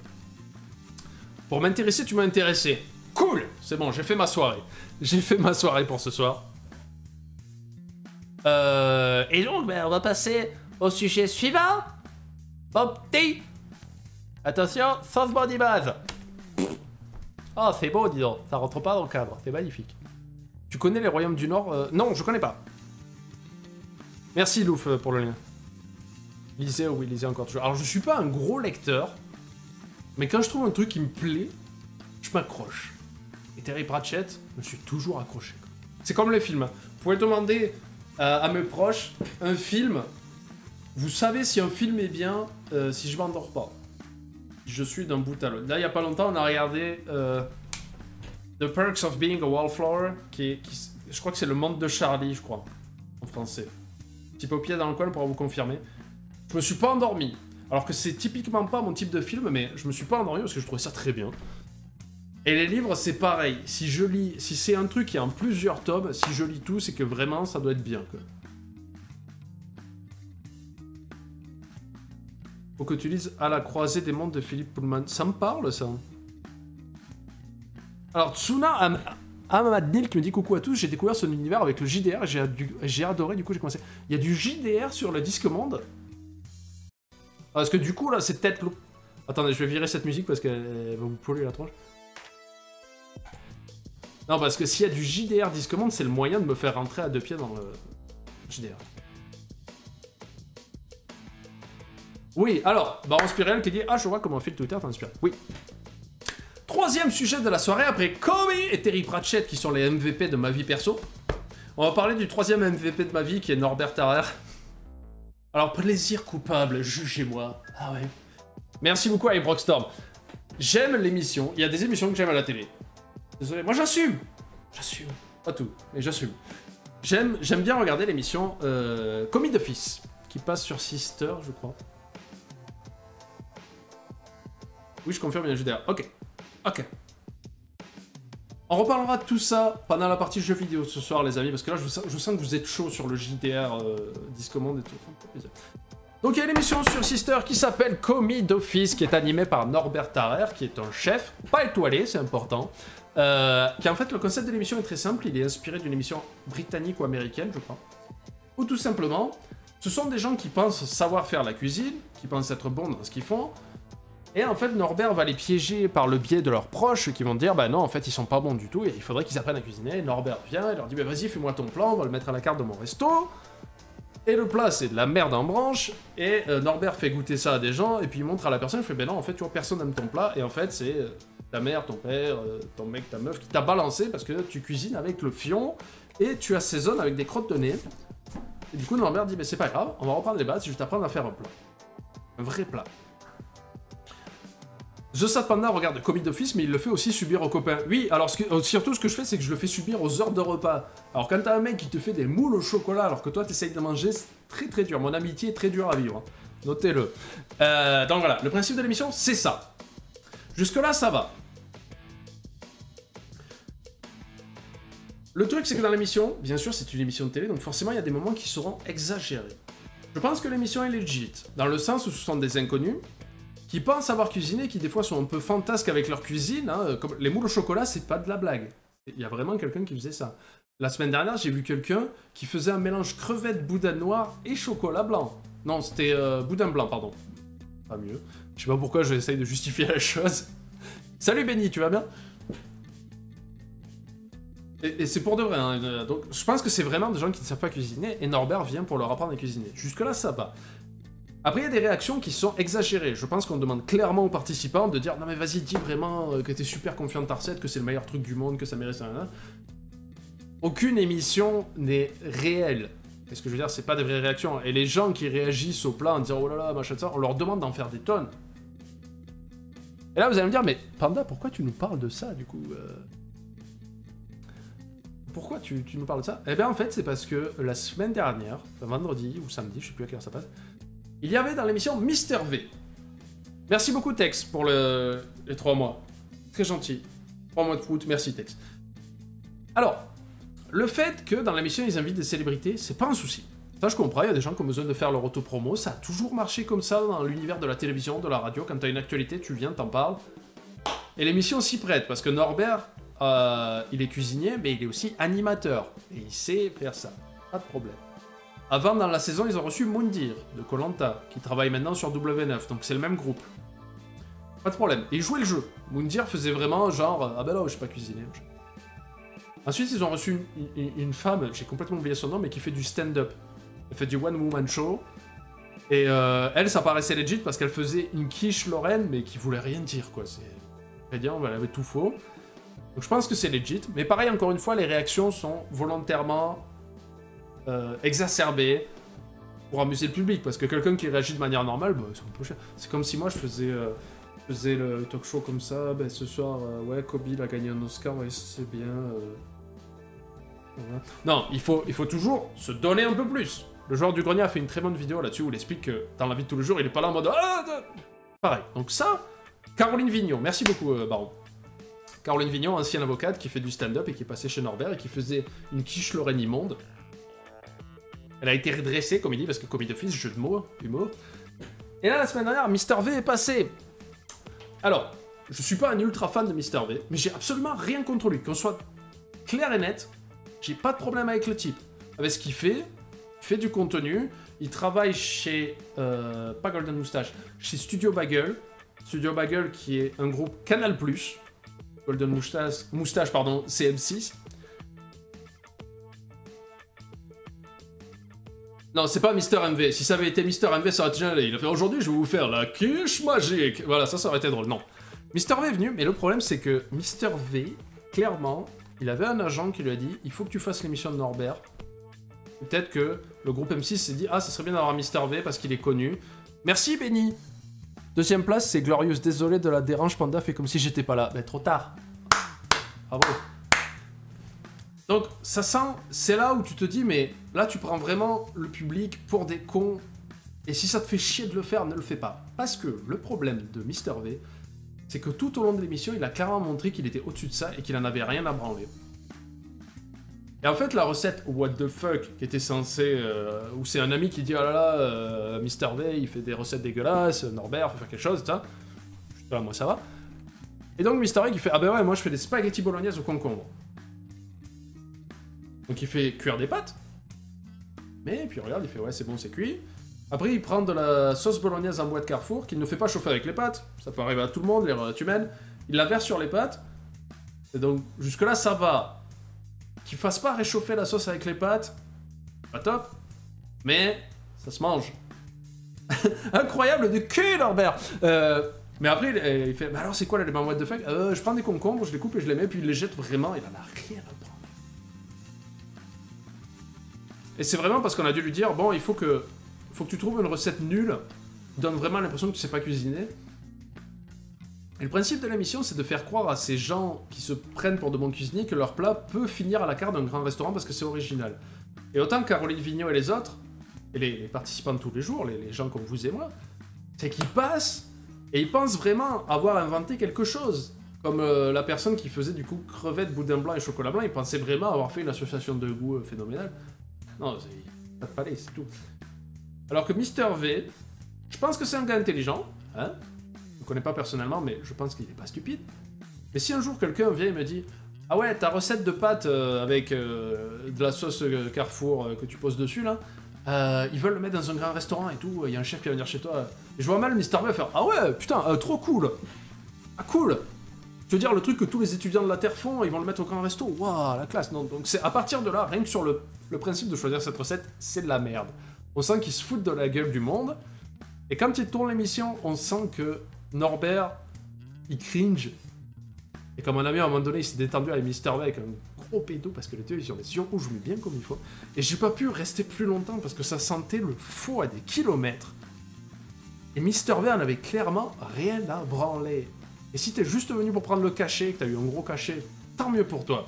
Pour m'intéresser, tu m'as intéressé. Cool! C'est bon, j'ai fait ma soirée. J'ai fait ma soirée pour ce soir. Et donc, ben, on va passer au sujet suivant. Hop, petit. Attention, sauce body base. Oh, c'est beau, dis donc. Ça rentre pas dans le cadre. C'est magnifique. Tu connais les royaumes du Nord? Non, je connais pas. Merci Louf pour le lien. Lisez, oui, lisez encore toujours. Alors je suis pas un gros lecteur, mais quand je trouve un truc qui me plaît, je m'accroche. Et Terry Pratchett, je me suis toujours accroché. C'est comme les films. Vous pouvez demander à mes proches un film. Vous savez si un film est bien si je m'endors pas. Je suis d'un bout à l'autre. Là, il y a pas longtemps, on a regardé The Perks of Being a Wallflower, je crois que c'est Le Monde de Charlie, je crois, en français. Petit peu au pied dans le coin pour vous confirmer. Je me suis pas endormi. Alors que c'est typiquement pas mon type de film, mais je me suis pas endormi parce que je trouvais ça très bien. Et les livres, c'est pareil. Si je lis, si c'est un truc qui est en plusieurs tomes, si je lis tout, c'est que vraiment, ça doit être bien, quoi. Faut que tu lises À la croisée des mondes de Philippe Pullman. Ça me parle, ça. Alors, Tsuna Amadnil qui me dit coucou à tous, j'ai découvert son univers avec le JDR et j'ai adoré, du coup j'ai commencé. Il y a du JDR sur le Disque Monde. Parce que du coup, là, c'est peut-être... Attendez, je vais virer cette musique parce qu'elle va vous polluer la tronche. Non, parce que s'il y a du JDR Disque Monde, c'est le moyen de me faire rentrer à deux pieds dans le JDR. Oui, alors, Baron Spirel qui dit « Ah, je vois comment file Twitter t'inspire. » Oui. Troisième sujet de la soirée, après Kobe et Terry Pratchett qui sont les MVP de ma vie perso. On va parler du troisième MVP de ma vie qui est Norbert Tarrer. Alors, plaisir coupable, jugez-moi. Ah ouais. Merci beaucoup à Ibroxstorm. J'aime l'émission, il y a des émissions que j'aime à la télé. Désolé, moi j'assume. J'assume. Pas tout, mais j'assume. J'aime bien regarder l'émission Commis d'Office, qui passe sur Sister, je crois. Oui, je confirme, il y a un JDR. Ok. Ok. On reparlera de tout ça pendant la partie jeux vidéo ce soir, les amis, parce que là, je sens que vous êtes chaud sur le JDR Disque Monde et tout. Donc, il y a une émission sur Sister qui s'appelle Commis d'Office, qui est animée par Norbert Tarrer, qui est un chef, pas étoilé, c'est important. Qui en fait, le concept de l'émission est très simple, il est inspiré d'une émission britannique ou américaine, je crois. Ou tout simplement, ce sont des gens qui pensent savoir faire la cuisine, qui pensent être bons dans ce qu'ils font. Et en fait, Norbert va les piéger par le biais de leurs proches qui vont dire bah non, en fait, ils sont pas bons du tout et il faudrait qu'ils apprennent à cuisiner. Et Norbert vient et leur dit bah vas-y, fais-moi ton plan, on va le mettre à la carte de mon resto. Et le plat, c'est de la merde en branche. Et Norbert fait goûter ça à des gens et puis il montre à la personne, il fait bah non, en fait, tu vois, personne n'aime ton plat. Et en fait, c'est ta mère, ton père, ton mec, ta meuf qui t'a balancé parce que tu cuisines avec le fion et tu assaisonnes avec des crottes de nez. Et du coup, Norbert dit bah c'est pas grave, on va reprendre les bases, je vais t'apprendre à faire un plat. Un vrai plat. The Sad Panda regarde Commis d'Office, mais il le fait aussi subir aux copains. Oui, alors surtout ce que je fais, c'est que je le fais subir aux heures de repas. Alors quand t'as un mec qui te fait des moules au chocolat, alors que toi t'essayes de manger, c'est très très dur. Mon amitié est très dure à vivre, hein. Notez-le. Donc voilà, le principe de l'émission, c'est ça. Jusque-là, ça va. Le truc, c'est que dans l'émission, bien sûr, c'est une émission de télé, donc forcément, il y a des moments qui seront exagérés. Je pense que l'émission est legit, dans le sens où ce sont des inconnus, qui pensent savoir cuisiner, qui des fois sont un peu fantasques avec leur cuisine, hein, comme les moules au chocolat, c'est pas de la blague. Il y a vraiment quelqu'un qui faisait ça. La semaine dernière, j'ai vu quelqu'un qui faisait un mélange crevette, boudin noir et chocolat blanc. Non, c'était boudin blanc, pardon. Pas mieux. Je sais pas pourquoi j'essaye de justifier la chose. Salut Benny, tu vas bien? Et c'est pour de vrai, hein. Donc je pense que c'est vraiment des gens qui ne savent pas cuisiner, et Norbert vient pour leur apprendre à cuisiner. Jusque-là, ça va. Après, il y a des réactions qui sont exagérées. Je pense qu'on demande clairement aux participants de dire « Non mais vas-y, dis vraiment que t'es super confiant de ta recette, que c'est le meilleur truc du monde, que ça mérite ça. » Aucune émission n'est réelle. Et ce que je veux dire, c'est pas des vraies réactions. Et les gens qui réagissent au plat en disant « Oh là là, machin de ça », on leur demande d'en faire des tonnes. Et là, vous allez me dire « Mais Panda, pourquoi tu nous parles de ça, du coup Pourquoi tu nous parles de ça ?» Eh bien, en fait, c'est parce que la semaine dernière, enfin vendredi ou samedi, je sais plus à quelle heure ça passe, il y avait dans l'émission Mister V. Merci beaucoup Tex pour les 3 mois. Très gentil. 3 mois de foot, merci Tex. Alors, le fait que dans l'émission ils invitent des célébrités, c'est pas un souci. Ça je comprends, il y a des gens qui ont besoin de faire leur auto-promo, ça a toujours marché comme ça dans l'univers de la télévision, de la radio, quand t'as une actualité, tu viens, t'en parles. Et l'émission s'y prête, parce que Norbert, il est cuisinier, mais il est aussi animateur. Et il sait faire ça, pas de problème. Avant, dans la saison, ils ont reçu Moundir, de Koh-Lanta, qui travaille maintenant sur W9, donc c'est le même groupe. Pas de problème. Et ils jouaient le jeu. Moundir faisait vraiment genre « Ah ben là, je sais pas cuisiner. » Ensuite, ils ont reçu une femme, j'ai complètement oublié son nom, mais qui fait du stand-up. Elle fait du one-woman show. Et elle, ça paraissait legit parce qu'elle faisait une quiche lorraine, mais qui voulait rien dire, quoi. C'est très bien, elle avait tout faux. Donc je pense que c'est legit. Mais pareil, encore une fois, les réactions sont volontairement exacerbées pour amuser le public. Parce que quelqu'un qui réagit de manière normale, bah, c'est un peu cher. C'est comme si moi, je faisais le talk show comme ça. Ben, ce soir, ouais, Kobe, il a gagné un Oscar, ouais, c'est bien. Voilà. Non, il faut toujours se donner un peu plus. Le joueur du grenier a fait une très bonne vidéo là-dessus où il explique que dans la vie de tous les jours, il est pas là en mode... Pareil. Donc ça, Caroline Vignon. Merci beaucoup, Baron. Caroline Vignon, ancienne avocate qui fait du stand-up et qui est passée chez Norbert et qui faisait une quiche lorraine immonde. Elle a été redressée, comme il dit, parce que commis d'office, jeu de mots, humour. Et là, la semaine dernière, Mister V est passé. Alors, je suis pas un ultra fan de Mister V, mais j'ai absolument rien contre lui. Qu'on soit clair et net, j'ai pas de problème avec le type. Avec ce qu'il fait... Il fait du contenu, il travaille chez, pas Golden Moustache, chez Studio Bagel. Studio Bagel qui est un groupe Canal+. Golden Moustache, pardon, c'est M6. Non, c'est pas Mister MV. Si ça avait été Mister MV, ça aurait été génial. Il a fait aujourd'hui, je vais vous faire la quiche magique. Voilà, ça aurait été drôle. Non. Mister V est venu, mais le problème c'est que Mister V, clairement, il avait un agent qui lui a dit il faut que tu fasses l'émission de Norbert. Peut-être que le groupe M6 s'est dit « Ah, ça serait bien d'avoir Mister V parce qu'il est connu. » Merci, Benny. Deuxième place, c'est Glorious. Désolé de la dérange, Panda fait comme si j'étais pas là. Mais trop tard. Bravo. Donc, ça sent... C'est là où tu te dis « Mais là, tu prends vraiment le public pour des cons. Et si ça te fait chier de le faire, ne le fais pas. » Parce que le problème de Mister V, c'est que tout au long de l'émission, il a clairement montré qu'il était au-dessus de ça et qu'il en avait rien à branler. Et en fait, la recette What the fuck, qui était censée... où c'est un ami qui dit « Oh là là, Mister V, il fait des recettes dégueulasses, Norbert, faut faire quelque chose, ça. » Putain, moi ça va. Et donc Mister V qui fait « Ah ben ouais, moi je fais des spaghettis bolognaises au concombre. » Donc il fait cuire des pâtes. Mais puis regarde, il fait « Ouais, c'est bon, c'est cuit. » Après, il prend de la sauce bolognaise en boîte Carrefour, qu'il ne fait pas chauffer avec les pâtes. Ça peut arriver à tout le monde, l'erreur est humaine. Il la verse sur les pâtes. Et donc, jusque-là, ça va. Qu'il fasse pas réchauffer la sauce avec les pâtes, pas top, mais ça se mange. Incroyable de cul, Norbert. Mais après, il fait, bah alors c'est quoi l'élément what the fuck? Je prends des concombres, je les coupe et je les mets, puis il les jette vraiment, il en a rien à prendre. Et c'est vraiment parce qu'on a dû lui dire, bon, il faut que tu trouves une recette nulle, qui donne vraiment l'impression que tu sais pas cuisiner. Et le principe de l'émission, c'est de faire croire à ces gens qui se prennent pour de bons cuisiniers que leur plat peut finir à la carte d'un grand restaurant parce que c'est original. Et autant Caroline Vignon et les autres, et les participants de tous les jours, les gens comme vous et moi, c'est qu'ils passent et ils pensent vraiment avoir inventé quelque chose. Comme la personne qui faisait du coup crevettes, boudin blanc et chocolat blanc, ils pensaient vraiment avoir fait une association de goût phénoménale. Non, c'est pas de palais, c'est tout. Alors que Mister V, je pense que c'est un gars intelligent, hein. Je ne connais pas personnellement, mais je pense qu'il n'est pas stupide. Mais si un jour quelqu'un vient et me dit « Ah ouais, ta recette de pâtes avec de la sauce Carrefour que tu poses dessus, là, ils veulent le mettre dans un grand restaurant et tout, il y a un chef qui va venir chez toi. » Et je vois mal Mister V faire « Ah ouais, putain, trop cool. Ah cool. Je veux dire, le truc que tous les étudiants de la Terre font, ils vont le mettre au grand resto. Waouh, la classe. » Non, donc c'est à partir de là, rien que sur le principe de choisir cette recette, c'est de la merde. On sent qu'ils se foutent de la gueule du monde. Et quand ils tournent l'émission, on sent que Norbert, il cringe. Et comme on a vu à un moment donné, il s'est détendu avec Mister V avec un gros pédo parce que les deux ils ont les yeux rouges, mais bien comme il faut. Et j'ai pas pu rester plus longtemps parce que ça sentait le faux à des kilomètres. Et Mister V en avait clairement rien à branler. Et si t'es juste venu pour prendre le cachet, que t'as eu un gros cachet, tant mieux pour toi.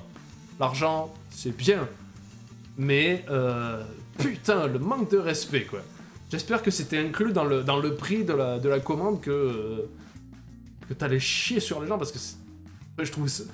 L'argent, c'est bien. Mais, putain, le manque de respect, quoi. J'espère que c'était inclus dans le prix de la commande que t'allais chier sur les gens, parce que je trouve ça...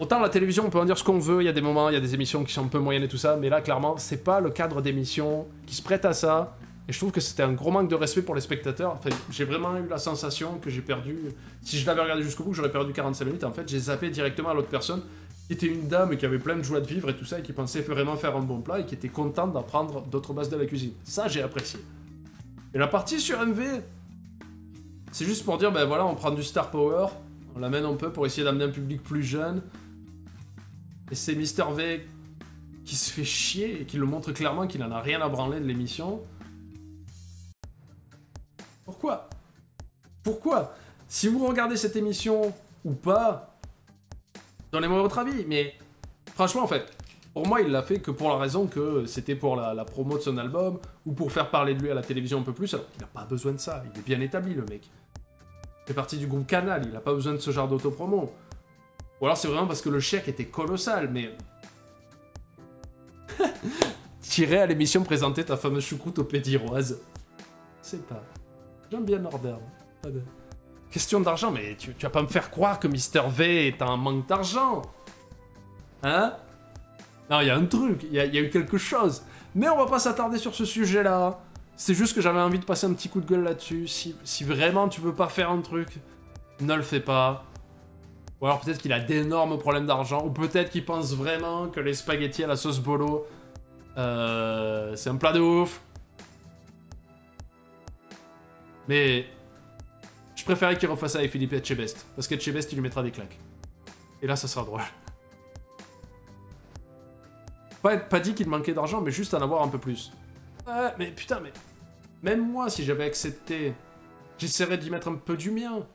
Autant la télévision, on peut en dire ce qu'on veut, il y a des moments, il y a des émissions qui sont un peu moyennes et tout ça, mais là, clairement, c'est pas le cadre d'émission qui se prête à ça, et je trouve que c'était un gros manque de respect pour les spectateurs. Enfin, j'ai vraiment eu la sensation que j'ai perdu... Si je l'avais regardé jusqu'au bout, j'aurais perdu 45 minutes, en fait, j'ai zappé directement à l'autre personne, qui était une dame qui avait plein de joie de vivre et tout ça, et qui pensait vraiment faire un bon plat, et qui était contente d'apprendre d'autres bases de la cuisine. Ça, j'ai apprécié. Et la partie sur MV, c'est juste pour dire, ben voilà, on prend du Star Power, on l'amène un peu pour essayer d'amener un public plus jeune. Et c'est Mister V qui se fait chier et qui le montre clairement qu'il en a rien à branler de l'émission. Pourquoi? Pourquoi? Si vous regardez cette émission ou pas, donnez-moi votre avis, mais franchement, en fait, pour moi, il l'a fait que pour la raison que c'était pour la promo de son album ou pour faire parler de lui à la télévision un peu plus, alors qu'il n'a pas besoin de ça, il est bien établi, le mec. Il fait partie du groupe Canal, il n'a pas besoin de ce genre d'autopromo. Ou alors c'est vraiment parce que le chèque était colossal, mais... Tirer à l'émission présenter ta fameuse choucroute au pédiroise. C'est pas... J'aime bien Norbert. Pas de... Question d'argent, mais tu vas pas me faire croire que Mister V est en manque d'argent. Hein? Non, il y a un truc, il y a eu quelque chose. Mais on va pas s'attarder sur ce sujet-là. C'est juste que j'avais envie de passer un petit coup de gueule là-dessus. Si vraiment tu veux pas faire un truc, ne le fais pas. Ou alors peut-être qu'il a d'énormes problèmes d'argent, ou peut-être qu'il pense vraiment que les spaghettis à la sauce bolo, c'est un plat de ouf. Mais je préférais qu'il refasse ça avec Philippe Etchebest, parce qu'Etchebest il lui mettra des claques. Et là ça sera drôle. Pas dit qu'il manquait d'argent, mais juste en avoir un peu plus. Mais putain, mais... Même moi, si j'avais accepté, j'essaierais d'y mettre un peu du mien.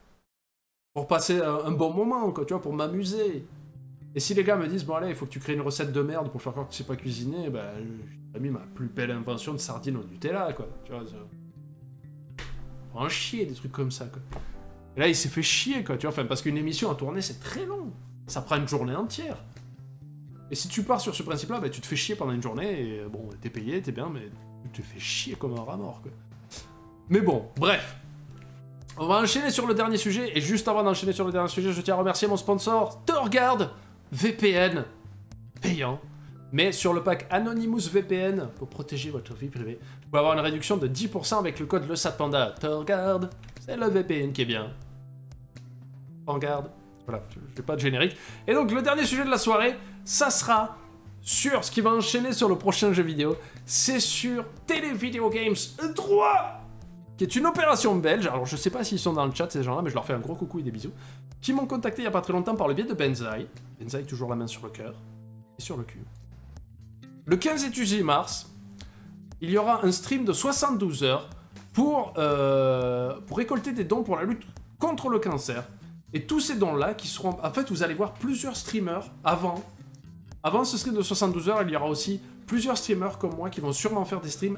Pour passer un bon moment, quoi, tu vois, pour m'amuser. Et si les gars me disent, bon allez, il faut que tu crées une recette de merde pour faire croire que tu sais pas cuisiner, bah, j'ai mis ma plus belle invention de sardines au Nutella, quoi. Tu vois, un chier, des trucs comme ça, quoi. Et là, il s'est fait chier, quoi, tu vois, enfin, parce qu'une émission à tourner, c'est très long. Ça prend une journée entière. Et si tu pars sur ce principe-là, bah, tu te fais chier pendant une journée, et bon, t'es payé, t'es bien, mais tu te fais chier comme un rat mort, quoi. Mais bon, bref. On va enchaîner sur le dernier sujet, et juste avant d'enchaîner sur le dernier sujet, je tiens à remercier mon sponsor, Torgarde VPN, payant, mais sur le pack Anonymous VPN, pour protéger votre vie privée, vous pouvez avoir une réduction de 10% avec le code LeSatPanda. Torgarde, c'est le VPN qui est bien. Torgarde, voilà, je n'ai pas de générique. Et donc, le dernier sujet de la soirée, ça sera sur ce qui va enchaîner sur le prochain jeu vidéo, c'est sur Televideo Games 3, qui est une opération belge. Alors je sais pas s'ils sont dans le chat ces gens-là, mais je leur fais un gros coucou et des bisous, qui m'ont contacté il y a pas très longtemps par le biais de Benzaï. Benzaï toujours la main sur le cœur et sur le cul. Le 15 et 18 mars, il y aura un stream de 72 heures pour récolter des dons pour la lutte contre le cancer. Et tous ces dons-là qui seront... En fait, vous allez voir plusieurs streamers avant. Avant ce stream de 72 heures, il y aura aussi plusieurs streamers comme moi qui vont sûrement faire des streams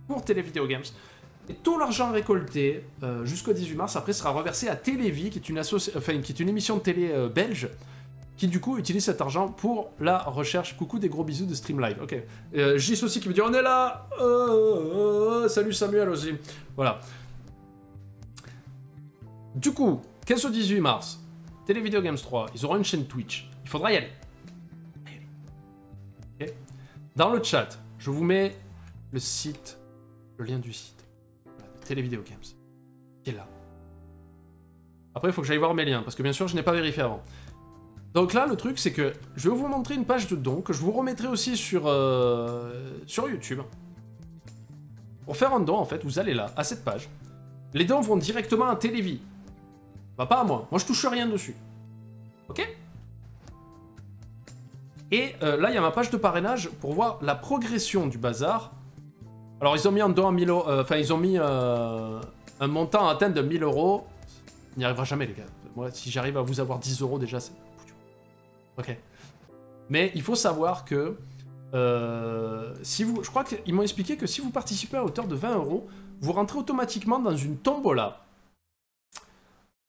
pour Televideo Games. Et tout l'argent récolté jusqu'au 18 mars, après, sera reversé à Télévi, qui est une émission de télé belge, qui du coup utilise cet argent pour la recherche. Coucou, des gros bisous de Stream Live. Ok. Gis aussi qui me dit on est là. Salut Samuel aussi. Voilà. Du coup, 15 au 18 mars, Televideo Games 3, ils auront une chaîne Twitch. Il faudra y aller. Okay. Dans le chat, je vous mets le site, le lien du site. Televideo Games, qui est là. Après, il faut que j'aille voir mes liens, parce que bien sûr, je n'ai pas vérifié avant. Donc là, le truc, c'est que je vais vous montrer une page de dons, que je vous remettrai aussi sur YouTube. Pour faire un don, en fait, vous allez là, à cette page. Les dons vont directement à Télévi. Bah, pas à moi. Moi, je touche rien dessus. Ok? Et là, il y a ma page de parrainage pour voir la progression du bazar. Alors, ils ont mis un don à 1000 euros, enfin, ils ont mis un montant à atteindre de 1000 euros. Il n'y arrivera jamais, les gars. Moi, si j'arrive à vous avoir 10 euros, déjà, c'est... Ok. Mais il faut savoir que... si vous... Je crois qu'ils m'ont expliqué que si vous participez à hauteur de 20 euros, vous rentrez automatiquement dans une tombola.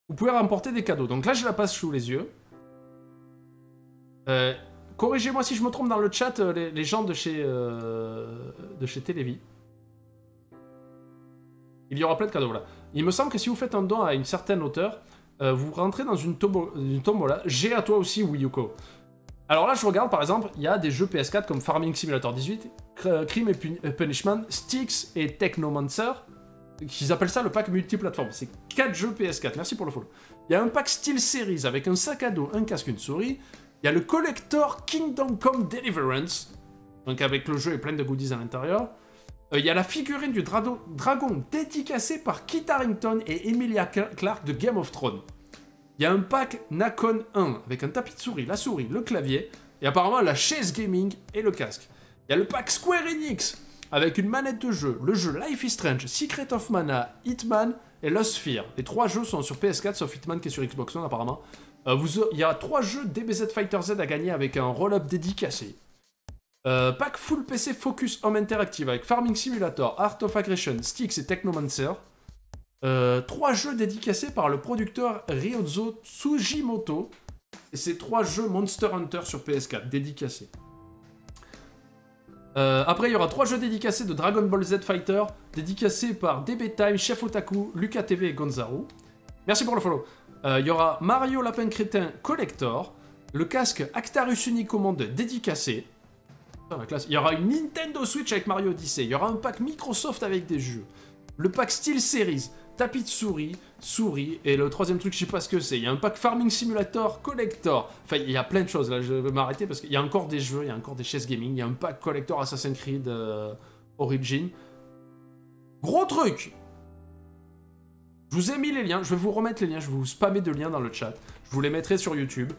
Vous pouvez remporter des cadeaux. Donc là, je la passe sous les yeux. Corrigez-moi si je me trompe dans le chat, les gens de chez Télévi. Il y aura plein de cadeaux, là. Il me semble que si vous faites un don à une certaine hauteur, vous rentrez dans une tombola. J'ai à toi aussi, Wiyuko. Alors là, je regarde, par exemple, il y a des jeux PS4 comme Farming Simulator 18, Crime et Punishment, Styx et Technomancer, qu'ils appellent ça le pack multiplateforme. C'est 4 jeux PS4, merci pour le follow. Il y a un pack Steel Series avec un sac à dos, un casque, une souris. Il y a le collector Kingdom Come Deliverance, donc avec le jeu et plein de goodies à l'intérieur. Il y a la figurine du dragon dédicacée par Kit Harington et Emilia Clarke de Game of Thrones. Il y a un pack Nacon 1 avec un tapis de souris, la souris, le clavier Et apparemment, la chaise gaming et le casque. Il y a le pack Square Enix, avec une manette de jeu, le jeu Life is Strange, Secret of Mana, Hitman et Lost Sphear. Les 3 jeux sont sur PS4, sauf Hitman qui est sur Xbox One apparemment. Il y a 3 jeux DBZ Fighter Z à gagner avec un roll-up dédicacé. Pack full PC Focus Home Interactive avec Farming Simulator, Art of Aggression, Styx et Technomancer. 3 jeux dédicacés par le producteur Ryozo Tsujimoto. Et c'est 3 jeux Monster Hunter sur PS4, dédicacés. Après, il y aura 3 jeux dédicacés de Dragon Ball Z Fighter, dédicacés par DB Time, Chef Otaku, Lucas TV et Gonzaru. Merci pour le follow. Il y aura Mario Lapin Crétin Collector, le casque Actarus Unique au monde dédicacé. La classe. Il y aura une Nintendo Switch avec Mario Odyssey, il y aura un pack Microsoft avec des jeux, le pack Steel Series, tapis de souris, et le troisième truc, je sais pas ce que c'est, il y a un pack Farming Simulator Collector. Enfin, il y a plein de choses, là, je vais m'arrêter parce qu'il y a encore des jeux, il y a encore des chaises gaming, il y a un pack Collector Assassin's Creed Origin. Gros truc! Je vous ai mis les liens, je vais vous remettre les liens, je vais vous spammer de liens dans le chat, je vous les mettrai sur YouTube.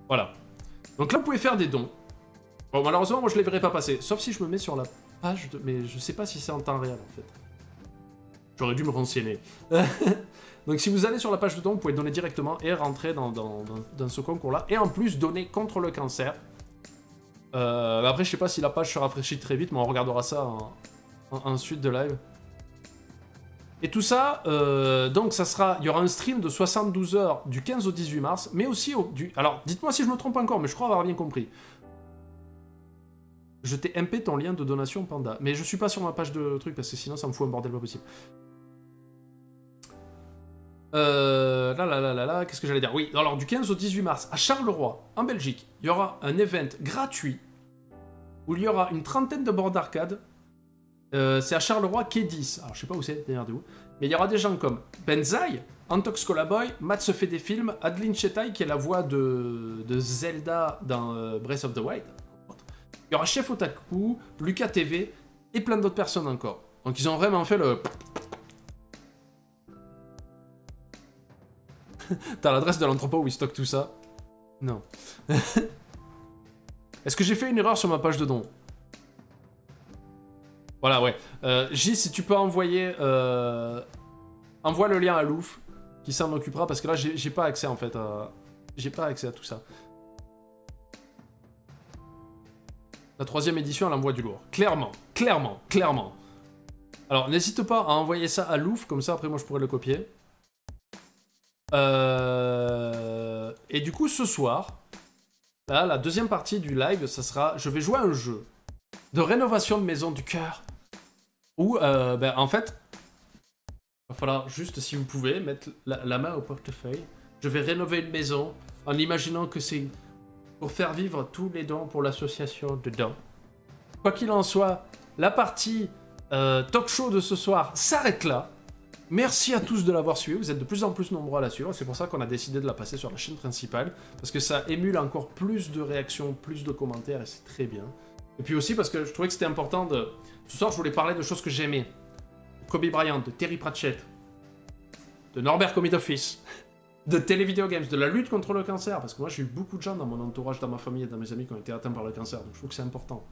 Voilà. Donc là, vous pouvez faire des dons. Bon, malheureusement, moi, je les verrai pas passer. Sauf si je me mets sur la page de... Mais je sais pas si c'est en temps réel, en fait. J'aurais dû me renseigner. Donc si vous allez sur la page de dons, vous pouvez donner directement et rentrer dans ce concours-là. Et en plus, donner contre le cancer. Après, je sais pas si la page se rafraîchit très vite, mais on regardera ça en suite de live. Et tout ça, donc ça sera, il y aura un stream de 72 heures du 15 au 18 mars, mais aussi alors, dites-moi si je me trompe encore, mais je crois avoir bien compris. Je t'ai MP ton lien de donation Panda, mais je suis pas sur ma page de truc, parce que sinon ça me fout un bordel pas possible. Qu'est-ce que j'allais dire? Oui, alors du 15 au 18 mars, à Charleroi, en Belgique, il y aura un event gratuit, où il y aura une trentaine de bords d'arcade. C'est à Charleroi, quai 10. Alors, je sais pas où c'est, d'ailleurs, de où. Mais il y aura des gens comme Benzaï, Antox Colaboy, Matt se fait des films, Adeline Chetaï, qui est la voix de Zelda dans Breath of the Wild. Il y aura Chef Otaku, Lucas TV, et plein d'autres personnes encore. Donc, ils ont vraiment fait le... T'as l'adresse de l'entrepôt où ils stockent tout ça? Non. Est-ce que j'ai fait une erreur sur ma page de dons? Voilà, ouais. J, si tu peux envoyer... envoie le lien à Louf, qui s'en occupera, parce que là, j'ai pas accès, en fait. J'ai pas accès à tout ça. La 3e édition, elle envoie du lourd. Clairement, clairement, clairement. Alors, n'hésite pas à envoyer ça à Louf, comme ça, après, moi, je pourrais le copier. Et du coup, ce soir, là, la deuxième partie du live, ça sera... Je vais jouer à un jeu de rénovation de maison du cœur. Où, en fait, il va falloir juste, si vous pouvez, mettre la main au portefeuille. Je vais rénover une maison en imaginant que c'est pour faire vivre tous les dons pour l'association dedans. Quoi qu'il en soit, la partie talk show de ce soir s'arrête là. Merci à tous de l'avoir suivi, vous êtes de plus en plus nombreux à la suivre, c'est pour ça qu'on a décidé de la passer sur la chaîne principale, parce que ça émule encore plus de réactions, plus de commentaires, et c'est très bien. Et puis aussi parce que je trouvais que c'était important de... Ce soir, je voulais parler de choses que j'aimais. De Kobe Bryant, de Terry Pratchett, de Norbert Commit Office, de Televideo Games, de la lutte contre le cancer, parce que moi, j'ai eu beaucoup de gens dans mon entourage, dans ma famille et dans mes amis qui ont été atteints par le cancer, donc je trouve que c'est important.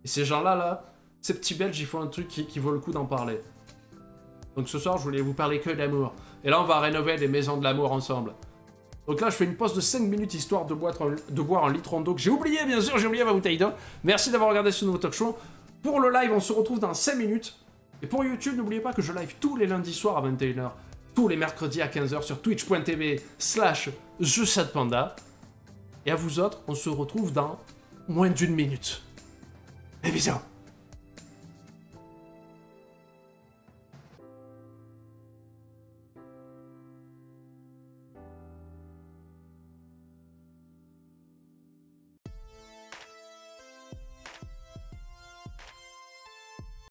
Et ces gens-là, ces petits Belges, ils font un truc qui vaut le coup d'en parler. Donc ce soir, je voulais vous parler que d'amour. Et là, on va rénover des maisons de l'amour ensemble. Donc là, je fais une pause de 5 minutes histoire de boire un litron d'eau que j'ai oublié, bien sûr, j'ai oublié ma bouteille d'eau. Merci d'avoir regardé ce nouveau talk show. Pour le live, on se retrouve dans 5 minutes. Et pour YouTube, n'oubliez pas que je live tous les lundis soirs à 21h, tous les mercredis à 15h sur twitch.tv/TheSadPanda. Et à vous autres, on se retrouve dans moins d'1 minute. Et bisous.